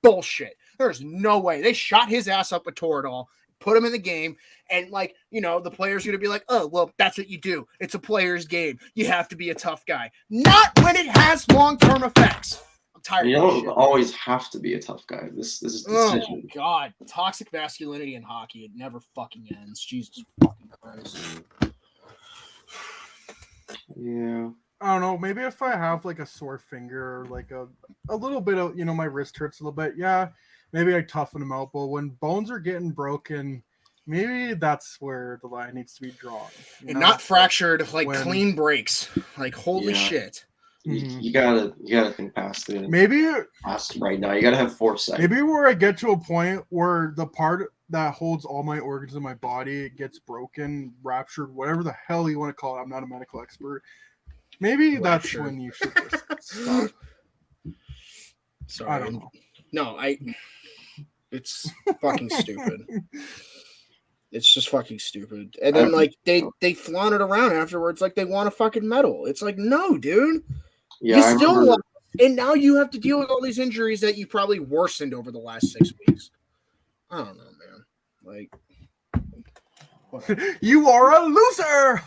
Bullshit. There's no way. They shot his ass up with Toradol, put him in the game, and the player's gonna be oh, well, that's what you do. It's a player's game. You have to be a tough guy. Not when it has long-term effects. I'm tired You of this don't shit. always have to be a tough guy. This is decision. Oh god. Toxic masculinity in hockey, it never fucking ends. Jesus fucking Christ. Yeah. I don't know. Maybe if I have a sore finger or a little bit of my wrist hurts a little bit. Yeah, maybe I toughen them out. But when bones are getting broken, maybe that's where the line needs to be drawn. And not fractured, like clean breaks. Like, holy shit. You gotta think past it. Maybe right now. You gotta have foresight. Maybe where I get to a point where the part that holds all my organs in my body gets broken, ruptured, whatever the hell you want to call it. I'm not a medical expert. Maybe that's when you should just stop. Sorry. I don't know. No, it's fucking stupid. It's just fucking stupid. And then like they flaunt it around afterwards like they want a fucking medal. It's like, no, dude. Yeah, you still lost, and now you have to deal with all these injuries that you probably worsened over the last 6 weeks. I don't know, man. Like, you are a loser.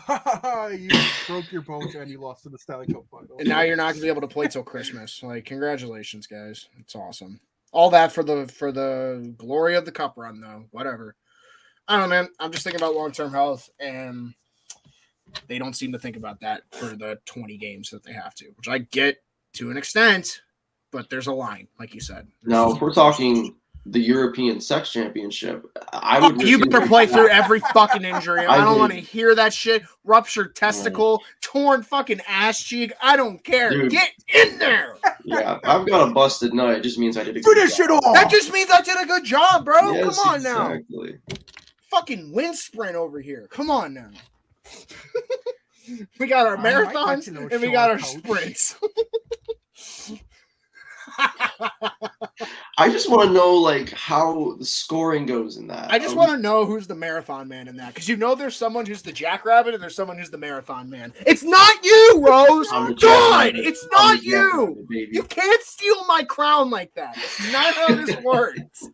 You broke your bones and you lost in the Stanley Cup final. And now you're not gonna be able to play till Christmas. Like, congratulations, guys. It's awesome. All that for the glory of the cup run, though. Whatever. I don't know, man. I'm just thinking about long-term health, and they don't seem to think about that for the 20 games that they have to, which I get to an extent, but there's a line, like you said. Now, if we're talking the European Sex Championship, I would. You better play through every fucking injury. I don't want to hear that shit. Ruptured testicle, torn fucking ass cheek. I don't care. Dude, get in there. Yeah, I've got a busted nut. It just means I did a good finish job. It off. That just means I did a good job, bro. Yes, come on exactly. now. Fucking wind sprint over here. Come on now. We got our marathons and we got our sprints. I just want to know like how the scoring goes in that. I just want to know who's the marathon man in that, because there's someone who's the jackrabbit and there's someone who's the marathon man. It's not you, Rose. God, it's not you. You can't steal my crown like that. It's not how this works.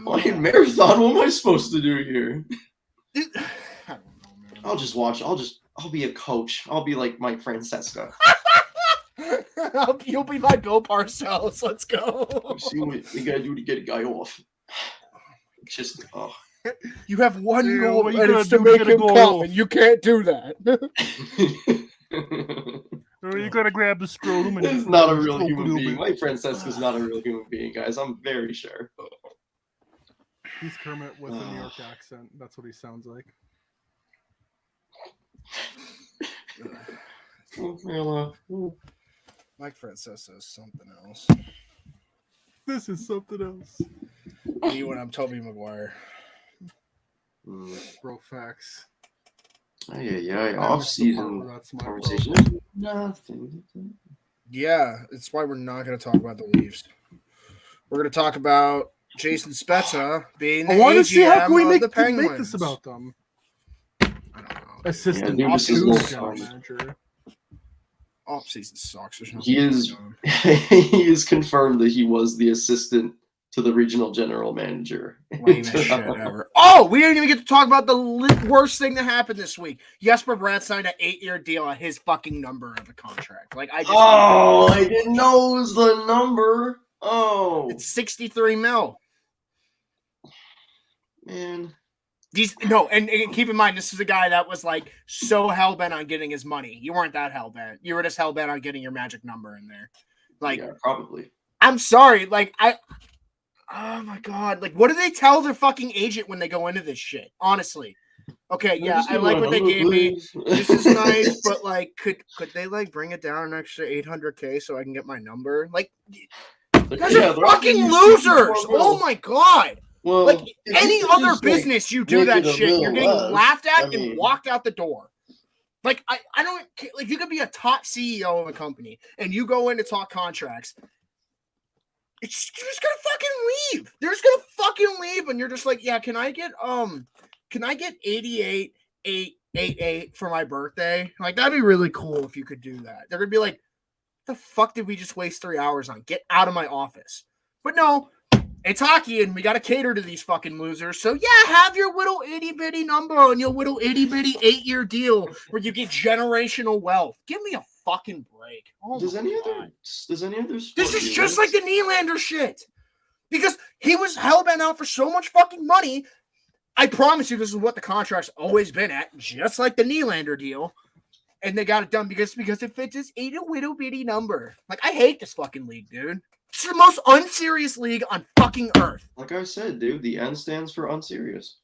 Like marathon, what am I supposed to do here? I don't know, man. I'll just watch. I'll be a coach. I'll be like Mike Francesca. You'll be my Bill Parcells. Let's go. See what you gotta do to get a guy off. Just you have one goal, and it's to make him come, and you can't do that. You gotta grab the scrotum. And it's not a real human being. Mike Francesca's not a real human being, guys. I'm very sure. He's Kermit with a New York accent. That's what he sounds like. Mike Francesa is something else. This is something else. Me when I'm Tobey Maguire. Bro, facts. Yeah. Off-season conversation. Nothing. Yeah, it's why we're not going to talk about the Leafs. We're going to talk about Jason Spezza being the AGM of the Penguins. Make this about them. I don't know. Assistant general manager. Off-season sucks. He is confirmed that he was the assistant to the regional general manager. Lamest shit ever. Oh, we didn't even get to talk about the worst thing that happened this week. Jesper Bratt signed an 8-year deal at his fucking number of the contract. Like I didn't know it was the number. Oh, it's 63 mil. Man. And keep in mind, this is a guy that was like so hell-bent on getting his money. You weren't that hell-bent. You were just hell-bent on getting your magic number in there. Like, yeah, probably. I'm sorry. Like, oh my God. Like, what do they tell their fucking agent when they go into this shit? Honestly. Okay, yeah, I like what they gave me. This is nice, but like, could they like bring it down an extra $800K so I can get my number? Like, guys are fucking losers. Oh my God. Well, like any other business, you do that shit. You're getting laughed at and walked out the door. Like I don't like. You could be a top CEO of a company and you go in to talk contracts. You're just gonna fucking leave. They're just gonna fucking leave, and you're just like, yeah. Can I get 88,888 for my birthday? Like that'd be really cool if you could do that. They're gonna be like, the fuck did we just waste 3 hours on? Get out of my office. But no. It's hockey, and we got to cater to these fucking losers. So, yeah, have your little itty-bitty number on your little itty-bitty 8-year deal where you get generational wealth. Give me a fucking break. Oh does any other This is just like the Nylander shit. Because he was hell-bent out for so much fucking money. I promise you this is what the contract's always been at, just like the Nylander deal. And they got it done because it fits this itty-bitty number. Like, I hate this fucking league, dude. It's the most unserious league on fucking earth. Like I said, dude, the N stands for unserious.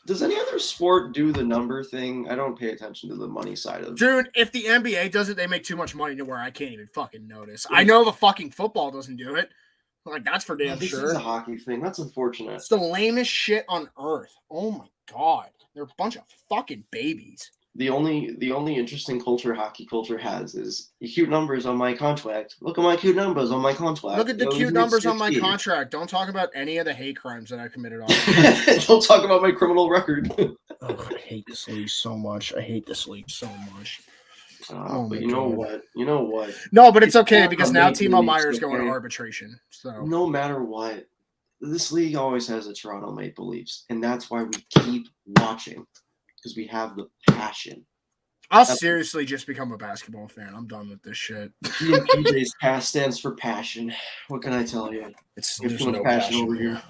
Does any other sport do the number thing? I don't pay attention to the money side of it. Dude, if the NBA does it, they make too much money to where I can't even fucking notice. I know the fucking football doesn't do it. Like, that's for damn This sure. is a hockey thing. That's unfortunate. It's the lamest shit on earth. Oh my god. They're a bunch of fucking babies. The only interesting culture hockey culture has is the cute numbers on my contract. Look at my cute numbers on my contract. Look at the You know, cute it's numbers on my 16. contract. Don't talk about any of the hate crimes that I committed on. Don't talk about my criminal record. Oh, I hate this league so much. I hate this league so much. Oh But my you know God. what? You know what? No, but it's okay not because a now major Timo league Meyer's going to okay? arbitration. So No matter what, this league always has a Toronto Maple Leafs, and that's why we keep watching because we have the passion. I'll seriously just become a basketball fan. I'm done with this shit. PJ's pass stands for passion. What can I tell you? It's There's there's too much no passion passion over here. here.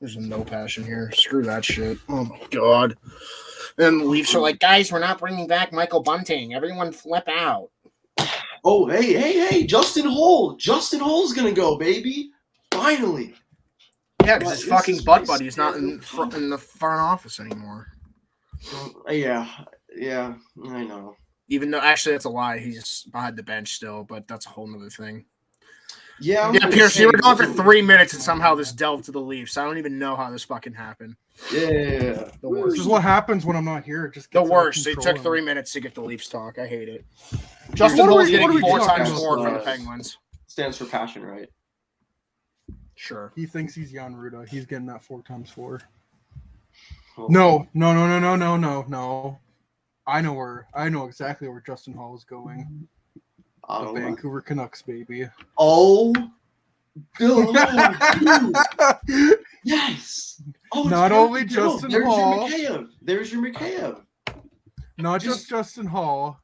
There's no passion here. Screw that shit. Oh my god. And the Leafs are like, guys, we're not bringing back Michael Bunting. Everyone flip out. Oh, hey, Justin Hole. Justin Hole's gonna go, baby. Finally. Yeah, because What? his This fucking is butt pretty buddy's not scary. in the front office anymore. Yeah, I know. Even though, actually, that's a lie. He's behind the bench still, but that's a whole nother thing. Yeah, Yeah, Pierce, you were gone for 3 minutes and somehow this delved to the Leafs. I don't even know how this fucking happened. Yeah. The worst. This is what happens when I'm not here. It just The gets out of worst. It control took and- 3 minutes to get the Leafs talk. I hate it. Justin What are Hole's we- getting what are we 4 talking times about? more from the Penguins. Stands for passion, right? Sure. He thinks he's Jan Ruda. He's getting that 4x4. Oh. No. I know exactly where Justin Hall is going. The Ottawa. Vancouver Canucks, baby. Oh, dude. Yes. Oh, it's Not only perfect. No, Justin there's Hall. Your Mikheyev. There's your Mikheyev. Not Just- just Justin Hall,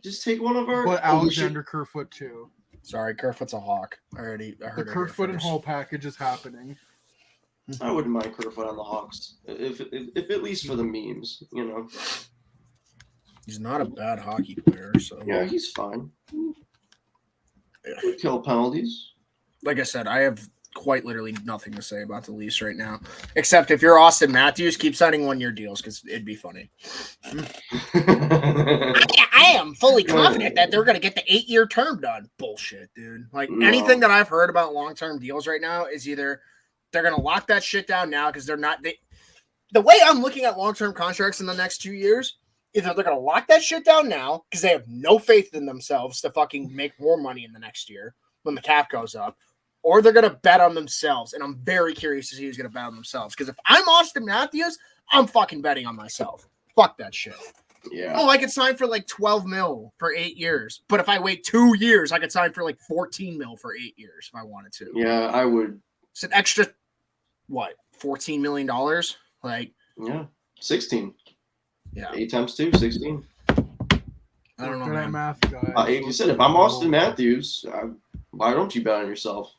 Just take one of our. but Oh, we should- Alexander Kerfoot too. Sorry, Kerfoot's a hawk. I heard The it here Kerfoot and first. Hall package is happening. I wouldn't mind Kerfoot on the Hawks, if at least for the memes, you know. He's not a bad hockey player, so Yeah, he's fine. We kill penalties. like I said, I have quite literally nothing to say about the Leafs right now, except if you're Austin Matthews, keep signing 1-year deals because it'd be funny. I am fully confident that they're going to get the 8-year term done. Bullshit, dude. Like No. anything that I've heard about long-term deals right now is either they're going to lock that shit down now because they're not. The way I'm looking at long-term contracts in the next 2 years, either they're going to lock that shit down now because they have no faith in themselves to fucking make more money in the next year when the cap goes up, or they're going to bet on themselves. And I'm very curious to see who's going to bet on themselves. Because if I'm Austin Matthews, I'm fucking betting on myself. Fuck that shit. Yeah. Oh, I could sign for like 12 mil for 8 years. But if I wait 2 years, I could sign for like 14 mil for 8 years if I wanted to. Yeah, I would. It's an extra, what, $14 million? Like, Yeah. 16. yeah. 8 times 2, 16. I don't know, Good at man. math, guys. Like you said, if I'm Austin Matthews, why don't you bet on yourself?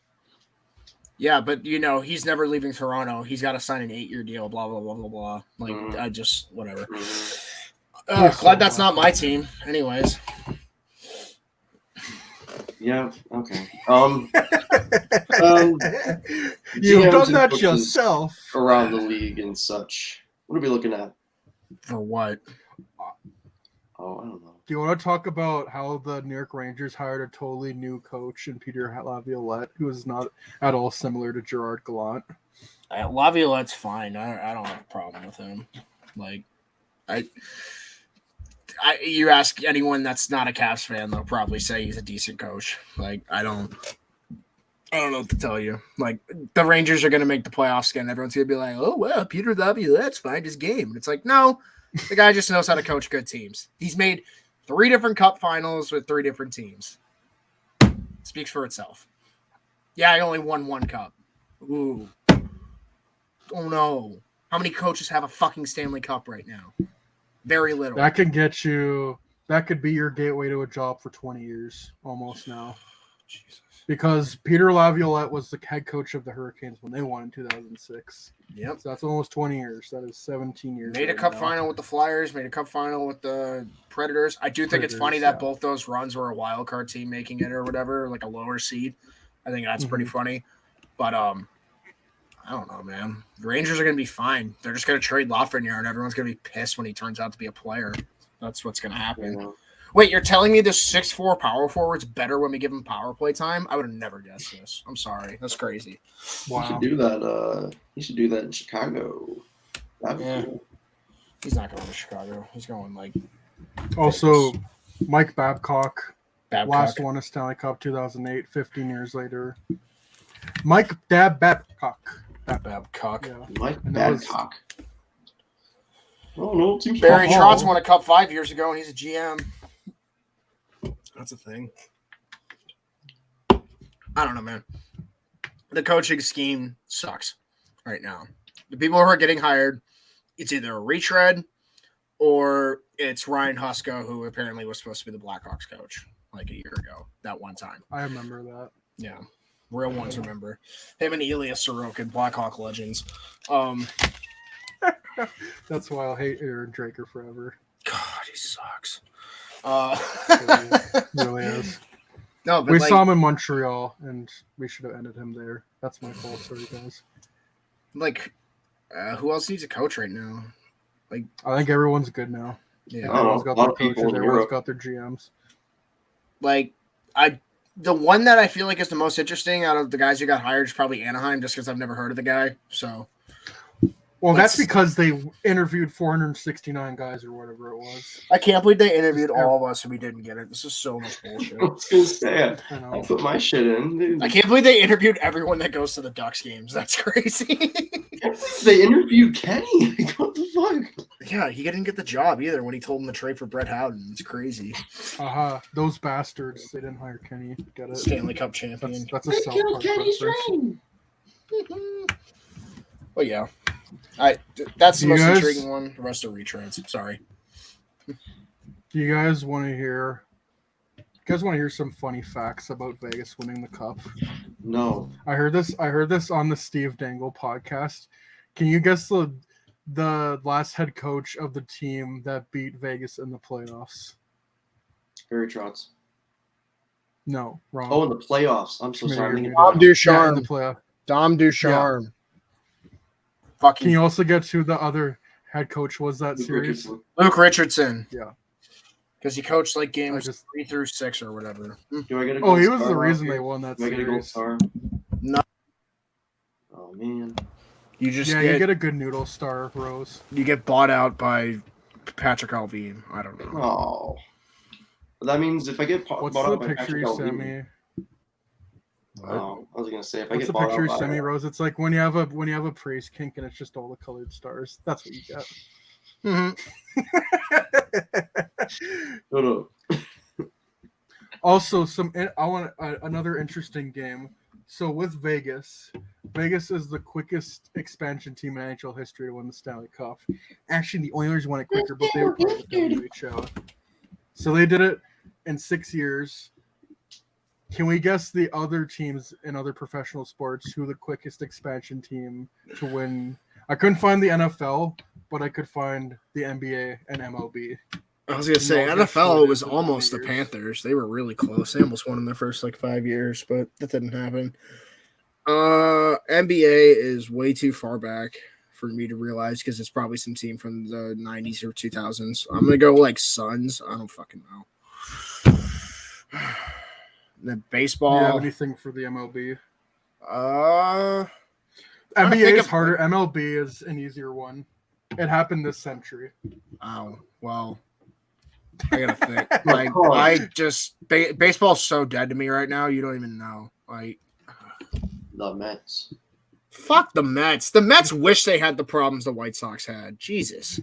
Yeah, but you know, he's never leaving Toronto. He's got to sign an 8-year deal, blah, blah, blah, blah, blah. Like, Mhm. I just, whatever. Mhm. Glad that's not my team. Anyways. Yeah. Okay. You've GMs done and that coaches yourself. around the league and such. What are we looking at? For what? Oh, I don't know. Do you want to talk about how the New York Rangers hired a totally new coach in Peter Laviolette, who is not at all similar to Gerard Gallant? Laviolette's fine. I don't have a problem with him. Like, you ask anyone that's not a Caps fan, they'll probably say he's a decent coach. Like, I don't know what to tell you. Like, the Rangers are going to make the playoffs again. Everyone's going to be like, oh, well, Peter Laviolette's fine his game. And it's like, no, the guy just knows how to coach good teams. He's made 3 different cup finals with 3 different teams. Speaks for itself. Yeah, I only won 1 cup. Ooh. Oh, no. How many coaches have a fucking Stanley Cup right now? Very little. That can get you. That could be your gateway to a job for 20 years almost now. Jesus. Because Peter Laviolette was the head coach of the Hurricanes when they won in 2006. Yep. So that's almost 20 years. That is 17 years. Made a right cup now. final with the Flyers, made a cup final with the Predators. I do think it's funny Predators, that yeah. both those runs were a wild card team making it or whatever, like a lower seed. I think that's pretty funny. But I don't know, man. The Rangers are going to be fine. They're just going to trade Lafreniere, and everyone's going to be pissed when he turns out to be a player. That's what's going to happen. Yeah. Wait, you're telling me this 6'4" power forward's better when we give him power play time? I would have never guessed this. I'm sorry. That's crazy. Wow. He should do that in Chicago. That'd be cool. He's not going to Chicago. He's going like. Also, Mike Babcock. Last won a Stanley Cup 2008. 15 years later. Mike Babcock. Babcock. Yeah. Mike Babcock. Oh no, it seems Barry Trotz won a cup 5 years ago, and he's a GM. That's a thing. I don't know, man. The coaching scheme sucks right now. The people who are getting hired, it's either a retread or it's Ryan Huska, who apparently was supposed to be the Blackhawks coach like a year ago, that one time. I remember that. Yeah. Real ones remember. Him and Elias Sorokin, Blackhawk legends. That's why I'll hate Aaron Draker forever. God, he sucks. Really is. No, but we saw him in Montreal, and we should have ended him there. That's my fault. Sorry, guys. Who else needs a coach right now? I think everyone's good now. Yeah, everyone's got their coaches. Everyone's got their GMs. The one that I feel like is the most interesting out of the guys who got hired is probably Anaheim, just because I've never heard of the guy. So, well, that's because they interviewed 469 guys or whatever it was. I can't believe they interviewed all of us and we didn't get it. This is so much bullshit. I was gonna say, I put my shit in. Dude. I can't believe they interviewed everyone that goes to the Ducks games. That's crazy. They interviewed Kenny. What the fuck? Yeah, he didn't get the job either when he told him to trade for Brett Howden. It's crazy. Those bastards. They didn't hire Kenny. Get it? Stanley Cup champion. That's a South Park reference. Well, yeah. That's the most intriguing one. The rest are retreads. Sorry. Do you guys want to hear? You guys want to hear some funny facts about Vegas winning the cup? No. I heard this on the Steve Dangle podcast. Can you guess the last head coach of the team that beat Vegas in the playoffs? Barry Trotz. No, wrong. Oh, in the playoffs. I'm so sorry. Dom Ducharme. In the playoff. Dom Ducharme. Yeah. Can you also get who the other head coach was that series? Luke Richardson. Yeah. Because he coached games 3 through 6 or whatever. Do I get a gold he was star the reason they won that series. Do I get a gold star? No. Oh man. You get a good noodle star, Rose. You get bought out by Patrick Alvine. I don't know. Oh. That means if I get bought out by Patrick Alvine. Oh, I was gonna say if I get bought out. What's the picture you sent me, Rose? It's like when you have a praise kink and it's just all the colored stars. That's what you get. No. Also, I want another interesting game. So with Vegas is the quickest expansion team in NHL history to win the Stanley Cup. Actually, the Oilers won it quicker, but they were part of the WHO. So they did it in 6 years. Can we guess the other teams in other professional sports who the quickest expansion team to win? I couldn't find the NFL, but I could find the NBA and MLB. I was going to say, NFL was almost the Panthers. They were really close. They almost won in their first 5 years, but that didn't happen. NBA is way too far back for me to realize because it's probably some team from the 90s or 2000s. I'm going to go Suns. I don't fucking know. The baseball. Do you have anything for the MLB? NBA is harder. MLB is an easier one. It happened this century. Oh, well. I gotta think. Baseball's so dead to me right now. You don't even know. The Mets. Fuck the Mets. The Mets wish they had the problems the White Sox had. Jesus.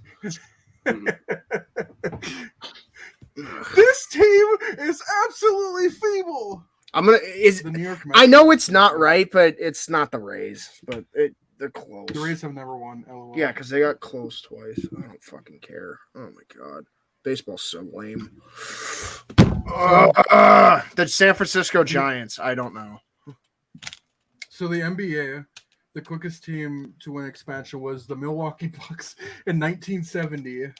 This team is absolutely feeble. The New York Mets. I know it's not right, but it's not the Rays. But they're close. The Rays have never won. LOL. Yeah, because they got close twice. I don't fucking care. Oh my god, baseball's so lame. The San Francisco Giants. I don't know. So the NBA, the quickest team to win expansion was the Milwaukee Bucks in 1970.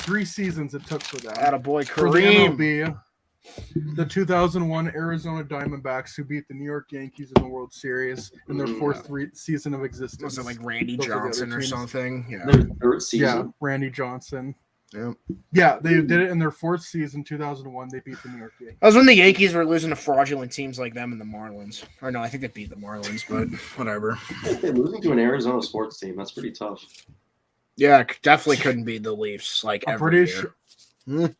3 seasons it took for that. Attaboy, Kareem. The 2001 Arizona Diamondbacks, who beat the New York Yankees in the World Series in their fourth season of existence. Was it like Randy Those are the other Johnson or teams. something? Yeah. Their third season. Yeah, Randy Johnson. Yep. Yeah, they did it in their fourth season, 2001. They beat the New York Yankees. That was when the Yankees were losing to fraudulent teams like them and the Marlins. Or no, I think they beat the Marlins, but whatever. They're losing to an Arizona sports team. That's pretty tough. Yeah, definitely couldn't beat the Leafs. Like I'm every pretty year. sure.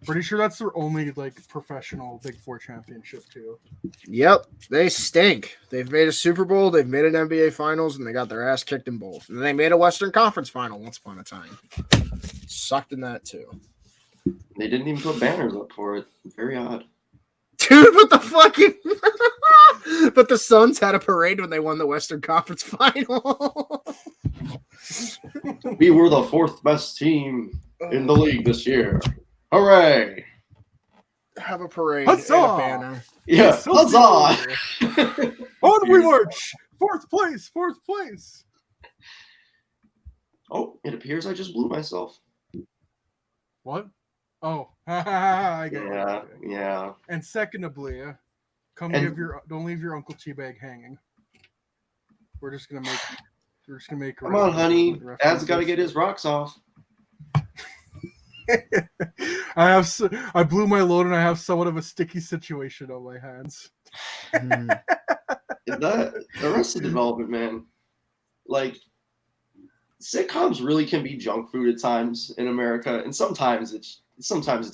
Pretty sure that's their only like professional Big Four championship too. Yep, they stink. They've made a Super Bowl, they've made an NBA Finals, and they got their ass kicked in both. And they made a Western Conference Final once upon a time. Sucked in that too. They didn't even put banners up for it. Very odd. Dude, what the fucking... But the Suns had a parade when they won the Western Conference Final. We were the fourth best team in the league this year. Hooray! Have a parade Huzzah! and a banner. Yeah, So huzzah! On we march! Fourth place! Fourth place! Oh, it appears I just blew myself. What? Oh, I get Yeah, it. yeah. And secondly, don't leave your Uncle Teabag hanging. We're just gonna make. Come on, honey. Dad's got to get his rocks off. I blew my load and I have somewhat of a sticky situation on my hands. The Arrested Development, man. Like, sitcoms really can be junk food at times in America, and sometimes it's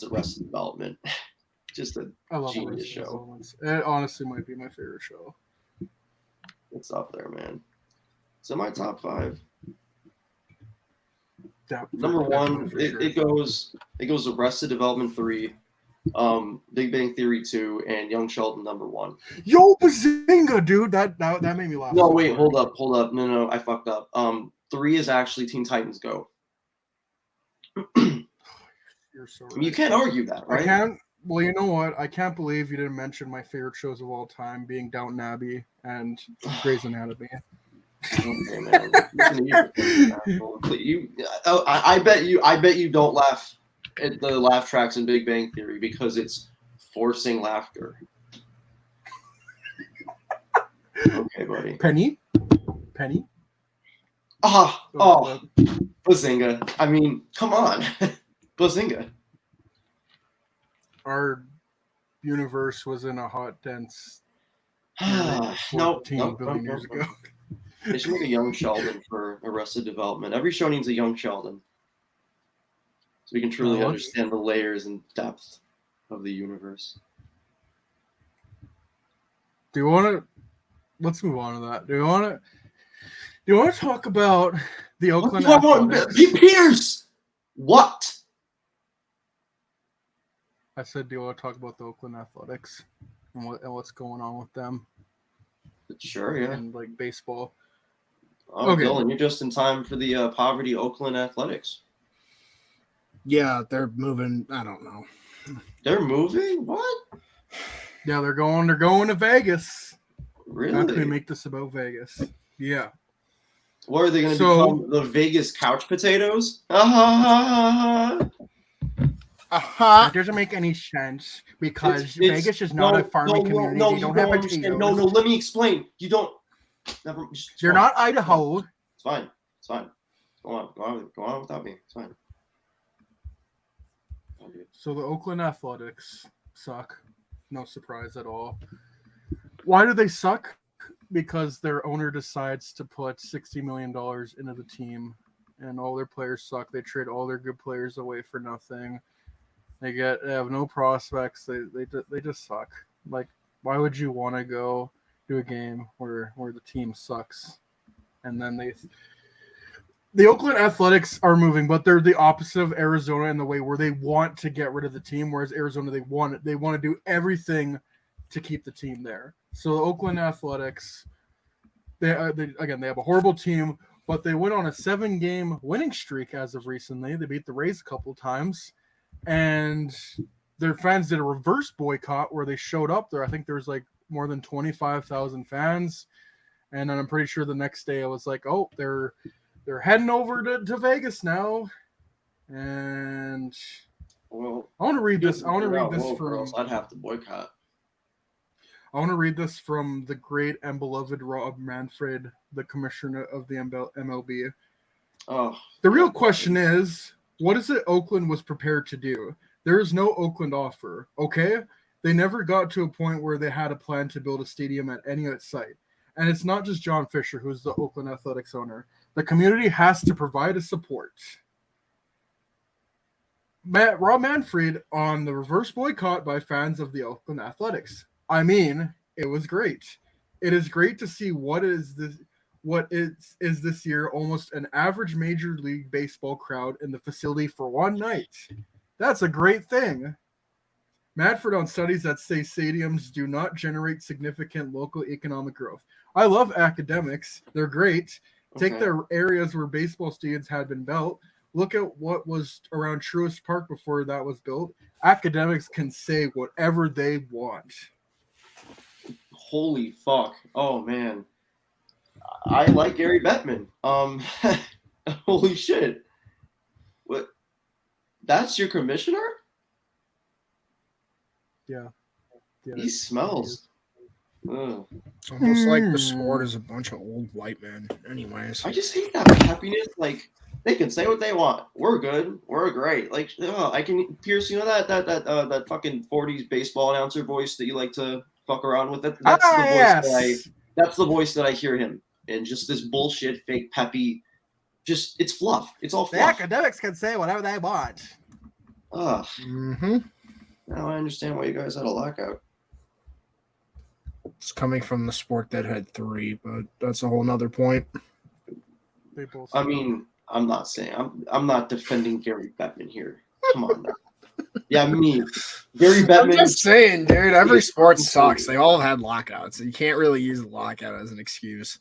Arrested Development. Just a I love genius Arrested show. Development. It honestly might be my favorite show. It's up there, man. It's in my top 5. Number 1, it goes Arrested Development 3, Big Bang Theory 2, and Young Sheldon number 1. Yo, Bazinga, dude! That made me laugh. No, wait, hold up. No, I fucked up. 3 is actually Teen Titans Go. You're so I mean, you can't argue that, right? I can't. Well, you know what? I can't believe you didn't mention my favorite shows of all time, being Downton Abbey and Grey's Anatomy. Okay, man. I bet you don't laugh at the laugh tracks in Big Bang Theory because it's forcing laughter. Okay, buddy. Penny. Oh, Bazinga. I mean, come on. Bazinga. Our universe was in a hot, dense. No, billion years ago. They should make a Young Sheldon for Arrested Development. Every show needs a Young Sheldon. So we can truly understand the layers and depth of the universe. Do you want to? Let's move on to that. Do you want to talk about the Oakland Athletics? Pierce! What? I said, do you want to talk about the Oakland Athletics and what's going on with them? Sure, yeah. And like baseball. Oh, okay. Dylan, you're just in time for the poverty Oakland Athletics. Yeah, they're moving. I don't know. They're moving? What? Yeah, they're going to Vegas. Really? How can we make this about Vegas? Yeah. What are they going to become? The Vegas couch potatoes? That doesn't make any sense because Vegas is not a farming community. No, they don't have understand. No, let me explain. You don't. Never. You're not Idaho. It's fine. Go on without me. It's fine. So the Oakland Athletics suck. No surprise at all. Why do they suck? Because their owner decides to put $60 million into the team, and all their players suck. They trade all their good players away for nothing. They have no prospects. They just suck. Like, why would you want to go to a game where the team sucks? And then the Oakland Athletics are moving, but they're the opposite of Arizona in the way where they want to get rid of the team, whereas Arizona they want to do everything to keep the team there. So the Oakland Athletics, they have a horrible team, but they went on a 7-game winning streak as of recently. They beat the Rays a couple of times. And their fans did a reverse boycott where they showed up there. I think there was like more than 25,000 fans. And then I'm pretty sure the next day I was like, oh, they're heading over to Vegas now. And Well, I want to read this. I want to read this from. from. I'd have to boycott. I want to read this from the great and beloved Rob Manfred, the commissioner of the MLB. Oh, the real question is, what is it Oakland was prepared to do? There is no Oakland offer, okay? They never got to a point where they had a plan to build a stadium at any site. And it's not just John Fisher, who's the Oakland Athletics owner. The community has to provide a support. Rob Manfred on the reverse boycott by fans of the Oakland Athletics. I mean, it was great. It is great to see what is this year almost an average Major League Baseball crowd in the facility for one night. That's a great thing. Manfred on studies that say stadiums do not generate significant local economic growth. I love academics. They're great. Take the areas where baseball stadiums had been built. Look at what was around Truist Park before that was built. Academics can say whatever they want. Holy fuck. Oh, man. I like Gary Bettman. Holy shit. What? That's your commissioner? Yeah. He smells. Ugh. It's almost like the sport is a bunch of old white men. Anyways. I just hate that happiness. Like, they can say what they want. We're good. We're great. Like, I can, Pierce, you know that fucking 40s baseball announcer voice that you like to fuck around with? That's the voice that I hear him. And just this bullshit, fake, peppy, just, it's fluff. It's all fluff. The academics can say whatever they want. Ugh. Mm-hmm. Now I understand why you guys had a lockout. It's coming from the sport that had 3, but that's a whole nother point. I mean, I'm not saying, I'm not defending Gary Bettman here. Come on now. Yeah, me. Gary Bettman. I'm just saying, dude, every sport sucks. They all had lockouts. You can't really use a lockout as an excuse.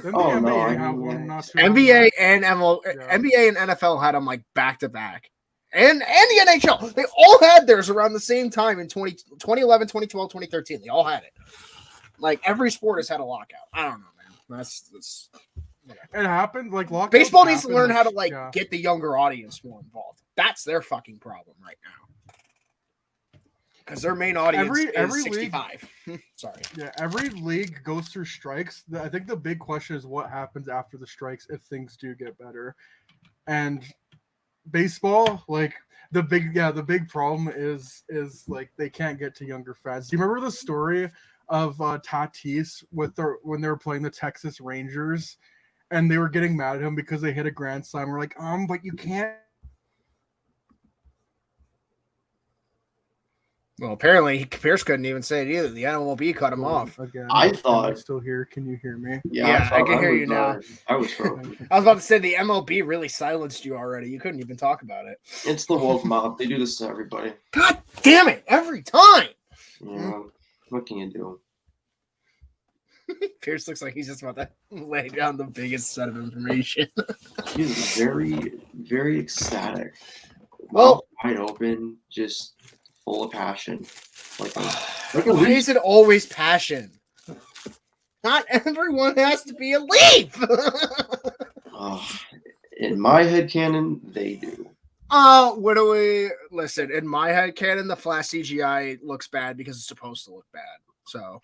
Oh, no. NBA and NBA and NFL had them like back to back. And the NHL. They all had theirs around the same time in 2011, 2012, 2013. They all had it. Like every sport has had a lockout. I don't know, man. That's it happened. Like baseball needs to learn how to get the younger audience more involved. That's their fucking problem right now. Because their main audience is 65. Sorry. Yeah, every league goes through strikes. I think the big question is what happens after the strikes if things do get better. And baseball, like the big problem is like they can't get to younger fans. Do you remember the story of Tatis when they were playing the Texas Rangers and they were getting mad at him because they hit a grand slam? We're like, but you can't. Well, apparently Pierce couldn't even say it either. The MLB cut him off. Again, I thought. Am I still here? Can you hear me? Yeah, I can hear you now. I was frozen. I was about to say the MLB really silenced you already. You couldn't even talk about it. It's the woke mob. They do this to everybody. God damn it! Every time. Yeah. What can you do? Pierce looks like he's just about to lay down the biggest set of information. He's very, very ecstatic. Well, wide open, just full of passion. Why is it always passion? Not everyone has to be a Leaf. In my headcanon, they do. What do we listen? In my headcanon, the Flash CGI looks bad because it's supposed to look bad. So,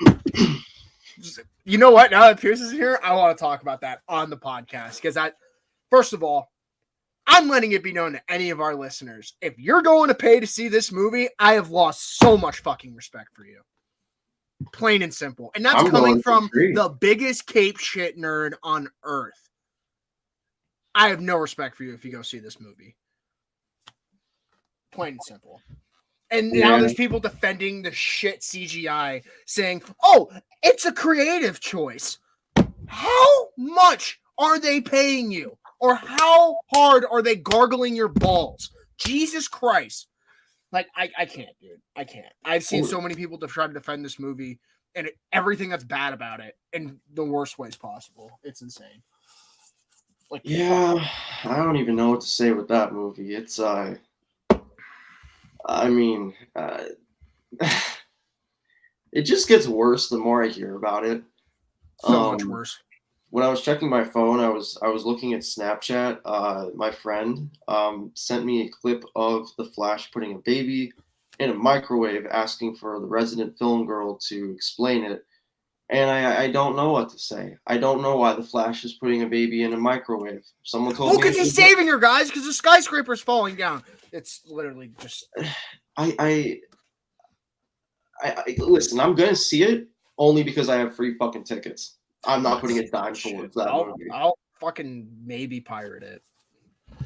you know what? Now that Pierce is here, I want to talk about that on the podcast because first of all, I'm letting it be known to any of our listeners. If you're going to pay to see this movie, I have lost so much fucking respect for you. Plain and simple. And that's coming from the biggest cape shit nerd on earth. I have no respect for you if you go see this movie. Plain and simple. And now there's people defending the shit CGI saying, oh, it's a creative choice. How much are they paying you? Or how hard are they gargling your balls? Jesus Christ. Like, I can't, dude. I can't. I've seen so many people try to defend this movie and everything that's bad about it in the worst ways possible. It's insane. Like, yeah, I don't even know what to say with that movie. It's, I mean, it just gets worse the more I hear about it. So much worse. when I was checking my phone, I was looking at Snapchat. My friend sent me a clip of the Flash putting a baby in a microwave, asking for the resident film girl to explain it. And I don't know what to say. I don't know why the Flash is putting a baby in a microwave. Someone told me. Well, because he's saving her, guys. Because the skyscraper's falling down. It's literally just. I listen. I'm gonna see it only because I have free fucking tickets. I'm not putting a dime towards that movie. I'll fucking maybe pirate it.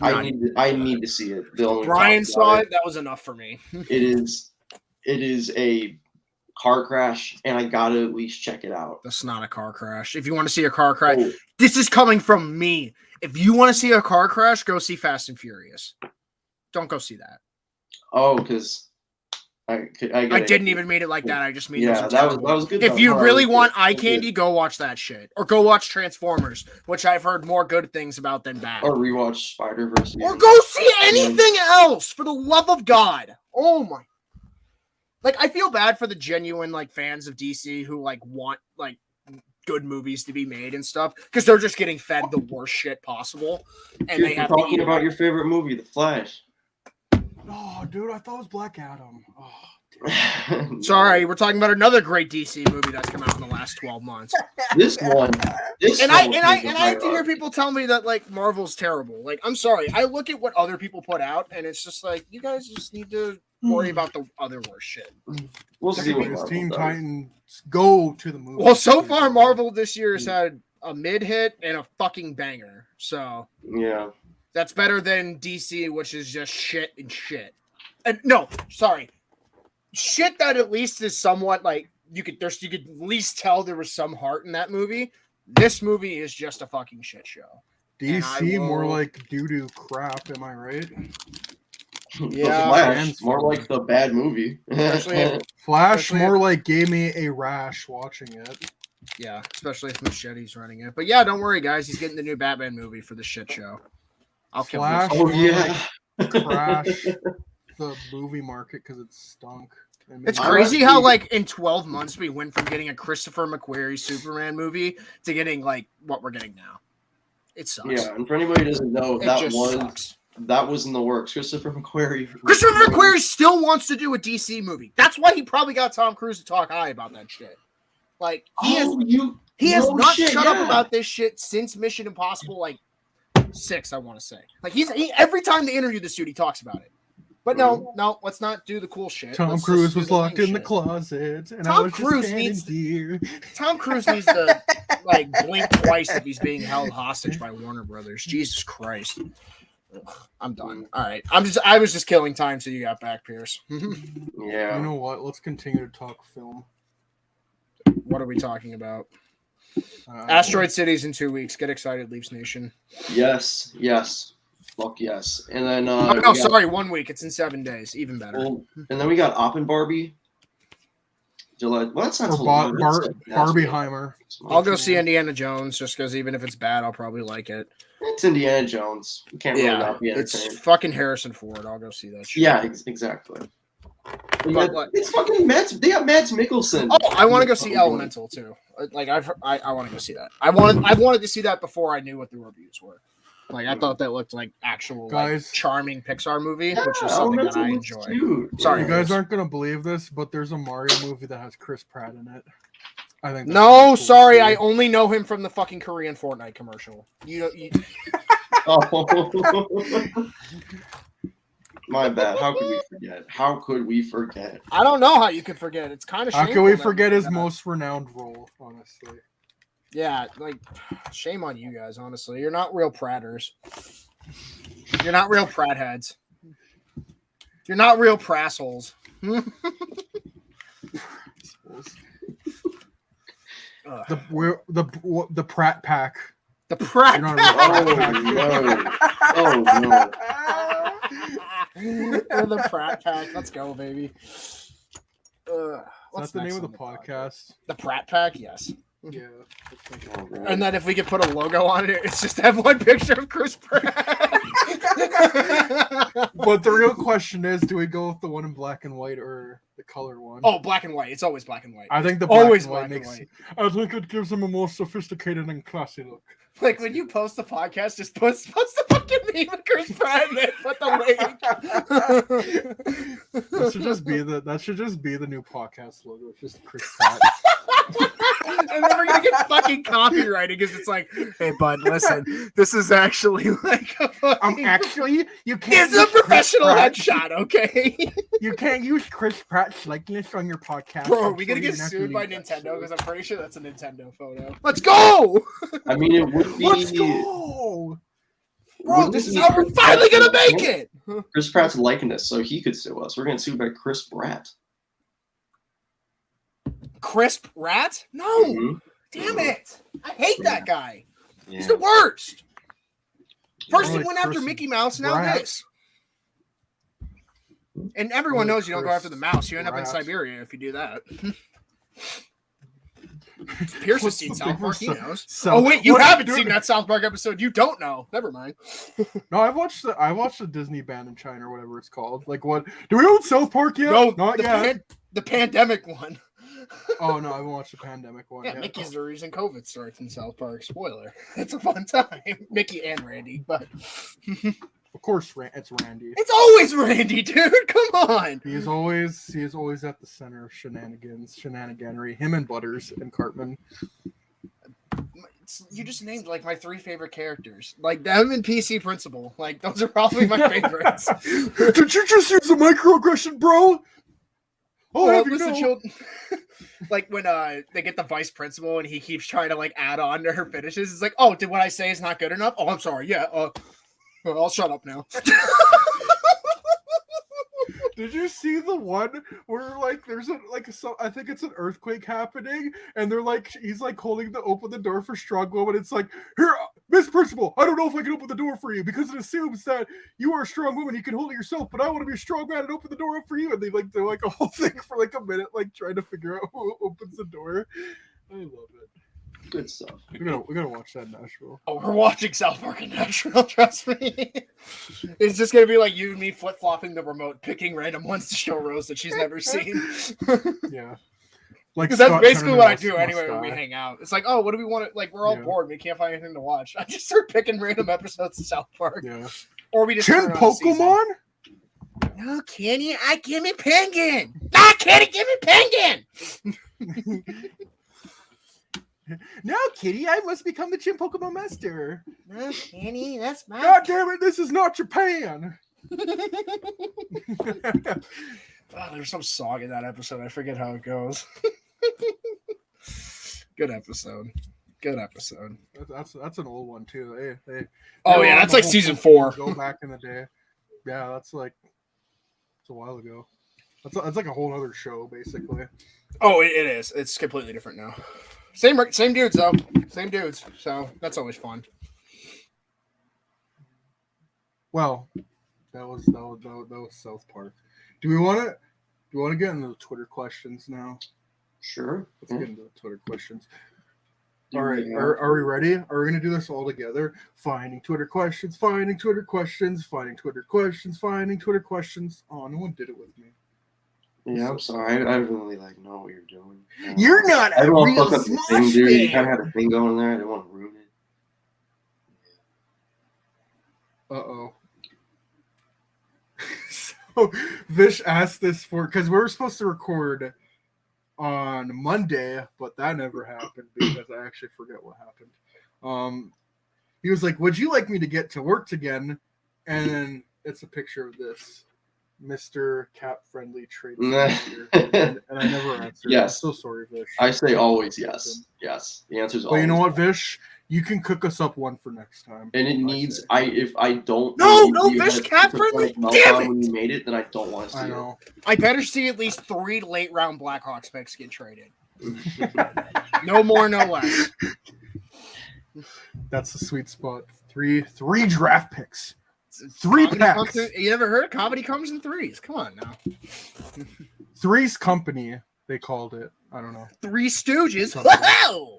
I need to see it. Brian saw it. That was enough for me. It is a car crash, and I gotta at least check it out. That's not a car crash. If you want to see a car crash, this is coming from me. If you want to see a car crash, go see Fast and Furious. Don't go see that. Oh, because I didn't even mean it like that. I just mean that was good. If you really want eye candy, go watch that shit, or go watch Transformers, which I've heard more good things about than bad. Or rewatch Spider-Verse. Or go see anything else, for the love of God. Oh my. Like, I feel bad for the genuine, like, fans of DC who, like, want, like, good movies to be made and stuff, because they're just getting fed the worst shit possible, and they have talking about your favorite movie, The Flash. Oh, dude, I thought it was Black Adam. Oh, sorry, we're talking about another great DC movie that's come out in the last 12 months. This one. I have to hear people tell me that, like, Marvel's terrible. Like, I'm sorry, I look at what other people put out, and it's just like, you guys just need to worry about the other worst shit. We'll see what Marvel Teen Titans go to the movie. Well, so far, Marvel this year has had a mid hit and a fucking banger. So yeah, that's better than DC, which is just shit and shit. And no, sorry, shit that at least is somewhat like you could at least tell there was some heart in that movie. This movie is just a fucking shit show. DC more like doo-doo crap, am I right? Yeah, Flash, more like the bad movie. Flash more like gave me a rash watching it. Yeah, especially if Machete's running it. But yeah, don't worry, guys. He's getting the new Batman movie for the shit show. I'll kill Flash. him. Oh yeah, crash the movie market because it stunk. It's crazy how, like, in 12 months we went from getting a Christopher McQuarrie Superman movie to getting, like, what we're getting now. It sucks. Yeah, and for anybody who doesn't know, that was in the works. Christopher McQuarrie still wants to do a DC movie. That's why he probably got Tom Cruise to talk high about that shit. Like, he has not shut up about this shit since Mission Impossible, like, 6, I want to say. Like, he every time they interview this dude, he talks about it. But no, let's not do the cool shit. Tom Cruise was locked in the closet, and I was just standing here. Tom Cruise needs to, like, blink twice if he's being held hostage by Warner Brothers. Jesus Christ. Ugh, I'm done. All right. I was just killing time so you got back, Pierce. Yeah. You know what? Let's continue to talk film. What are we talking about? Asteroid City's in 2 weeks. Get excited, Leafs Nation. Yes. Fuck yes. And then 1 week. It's in 7 days. Even better. Well, and then we got Oppenbarbie. July. Well, that's not Barbieheimer. I'll go see Indiana Jones just because even if it's bad, I'll probably like it. It's Indiana Jones. You can't really not be entertained. It's fucking Harrison Ford. I'll go see that shit. Yeah, exactly. It's fucking Mads. They have Mads Mikkelsen. Oh, I want to go see Elemental too. Like I want to go see that. I wanted to see that before I knew what the reviews were. Like, I thought that looked like actual, like, charming Pixar movie, which is something that I enjoy. Cute. Sorry, you guys aren't gonna believe this, but there's a Mario movie that has Chris Pratt in it. I think. No, sorry, I only know him from the fucking Korean Fortnite commercial. Oh. My bad. How could we forget? I don't know how you could forget. It's kind of shameful. How can we forget his most renowned role, honestly? Yeah, like, shame on you guys, honestly. You're not real Pratters. You're not real Pratt heads. You're not real prassholes. The Pratt Pack. The Pratt Pack. Oh, no. We're the Pratt Pack. Let's go, baby. What's the name of the podcast? The Pratt Pack, yes. Yeah. And then if we could put a logo on it, it's just to have one picture of Chris Pratt. But the real question is, do we go with the one in black and white or the color one. Oh, black and white. It's always black and white. I think the black Always and white black and makes. white. I think it gives them a more sophisticated and classy look. Like when you post the podcast, just post the fucking name of Chris Pratt and then put the link. That should just be the new podcast logo. It's just Chris Pratt. And then we're gonna get fucking copyrighted because it's like, hey bud, listen, this is actually like a fucking... you can't. It's a professional headshot, okay? You can't use Chris Pratt's likeness on your podcast. Bro, are we gonna get sued by Nintendo? Because I'm pretty sure that's a Nintendo photo. Let's go! I mean, it would be. Let's go! Bro, this is how we're finally gonna make it! Chris Pratt's likeness, so he could sue us. We're getting sued by Chris Pratt. Crisp Rat? No! Mm-hmm. Damn it! I hate that guy. Yeah. He's the worst. First he Like went after Chris Mickey Mouse, now Pratt. this. And everyone knows you don't go after the mouse. You end up in Pratt. Siberia if you do that. Pierce has seen South Park. He knows. Oh wait, you haven't seen that South Park episode. You don't know. Never mind. No, I watched the Disney band in China or whatever it's called. Like what? Do we own South Park yet? No, not yet. The pandemic one. Oh no, I haven't watched the pandemic one. Yeah, yet. Mickey's the reason COVID starts in South Park. Spoiler. It's a fun time. Mickey and Randy, but Of course, it's Randy. it's always Randy, dude. Come on. He is always at the center of shenaniganery. Him and Butters and Cartman. You just named like my three favorite characters, like them and PC Principal. Like those are probably my favorites. Did you just use a microaggression, bro? Oh, have you listen, know? children. Like when they get the vice principal and he keeps trying to like add on to her finishes. It's like, oh, did what I say is not good enough? Oh, I'm sorry. Yeah. I'll shut up now. Did you see the one where like there's I think it's an earthquake happening and they're like he's like open the door for strong woman. It's like, here, Miss Principal, I don't know if I can open the door for you because it assumes that you are a strong woman, you can hold it yourself, but I want to be a strong man and open the door up for you. And they like do like a whole thing for like a minute, like trying to figure out who opens the door. I love it. Good stuff. We're gonna watch that in Nashville. Oh, we're watching South Park in Nashville, trust me. It's just gonna be like you and me flip-flopping the remote, picking random ones to show Rose that she's never seen. Yeah. Like Because that's basically what I do must anyway when we die. hang out. It's like, oh, what do we want to like? We're all Yeah. bored. We can't find anything to watch. I just start picking random episodes of South Park, Yeah. or we just Chin turn on a season. Pokemon? No, Kenny, give me Penguin. Ah, Kenny, give me Penguin. No, Kitty, I must become the Chin Pokemon Master. No, Kenny, that's my. God damn it, this is not Japan. Oh, there's some song in that episode. I forget how it goes. Good episode. Good episode. That's an old one too. They Oh were yeah, on that's the like whole season Pokemon 4. Go back in the day. Yeah, it's a while ago. That's like a whole other show basically. Oh, it is. It's completely different now. Same dudes though. Same dudes. So that's always fun. Well, that was South Park. Do we want to get into the Twitter questions now? Sure. Let's get into the Twitter questions. Do All right, we are we ready? Are we going to do this all together? Finding Twitter questions, finding Twitter questions, finding Twitter questions, finding Twitter questions. Oh, no one did it with me. Yeah, I'm sorry. I don't really know what you're doing. You're not I a didn't want to real fuck up the Smosh thing, dude. You fan. kind of had a thing going there. I didn't want to ruin it. Uh-oh. So, Vish asked this because we were supposed to record on Monday, but that never happened because I actually forget what happened. He was like, would you like me to get to work again? And then it's a picture of this Mr. Cat Friendly Trade Manager. and I never answered. Yes. I'm so sorry, Vish. I say always yes. Yes. The answer is But always. you know what, yes. Vish? You can cook us up one for next time. And it I needs. say. If I don't. No, believe you Vish, had cat schizophrenic friendly? meltdown Damn when it! you made it, then I don't want to see I know. I better see at least 3 late round Blackhawks picks get traded. No more, no less. That's the sweet spot. Three draft picks. 3 Comedy packs. comes in- you never heard? Comedy comes in 3s. Come on now. Three's Company, they called it. I don't know. 3 Stooges. Something. Whoa!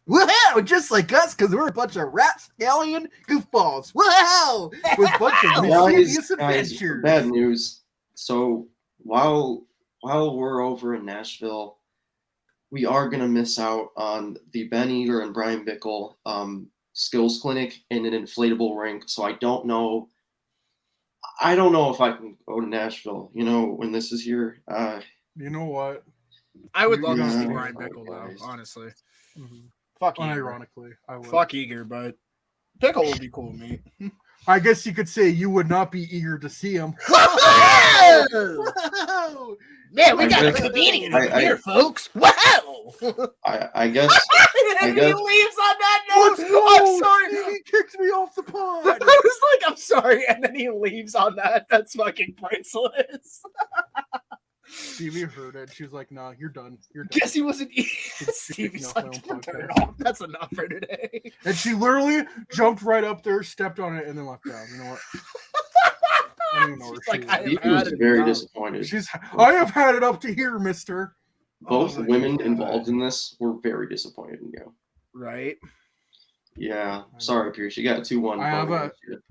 Woohoo! Just like us, because we're a bunch of rapscallion goofballs. Woohoo! With a bunch of Guys, mischievous guys, adventures. bad news. So while while we're over in Nashville, we are going to miss out on the Ben Eager and Brian Bickle skills clinic in an inflatable rink. So I don't know if I can go to Nashville, when this is here. You know what? I would love to Yeah. see Brian Bickle, though, honestly. Mm-hmm. Fuck Eager. Unironically, I would. Fuck Eager, but Bickle would be cool with me. I guess you could say you would not be eager to see him. Whoa! Man, we got a comedian here, folks. Wow! I guess. And he leaves on that note. I'm sorry. He kicked me off the pod. I was like, I'm sorry, and then he leaves on that. That's fucking priceless. Stevie heard it. She was like, "Nah, you're done. You're done." Guess he wasn't. Stevie's like, turn it off. That's enough for today. And she literally jumped right up there, stepped on it, and then left down. You know what? I don't even know where she is. Stevie was very disappointed. I have had it up to here, mister. Both women involved in this were very disappointed in you. Right? Yeah. Sorry, Pierce. You got 2-1.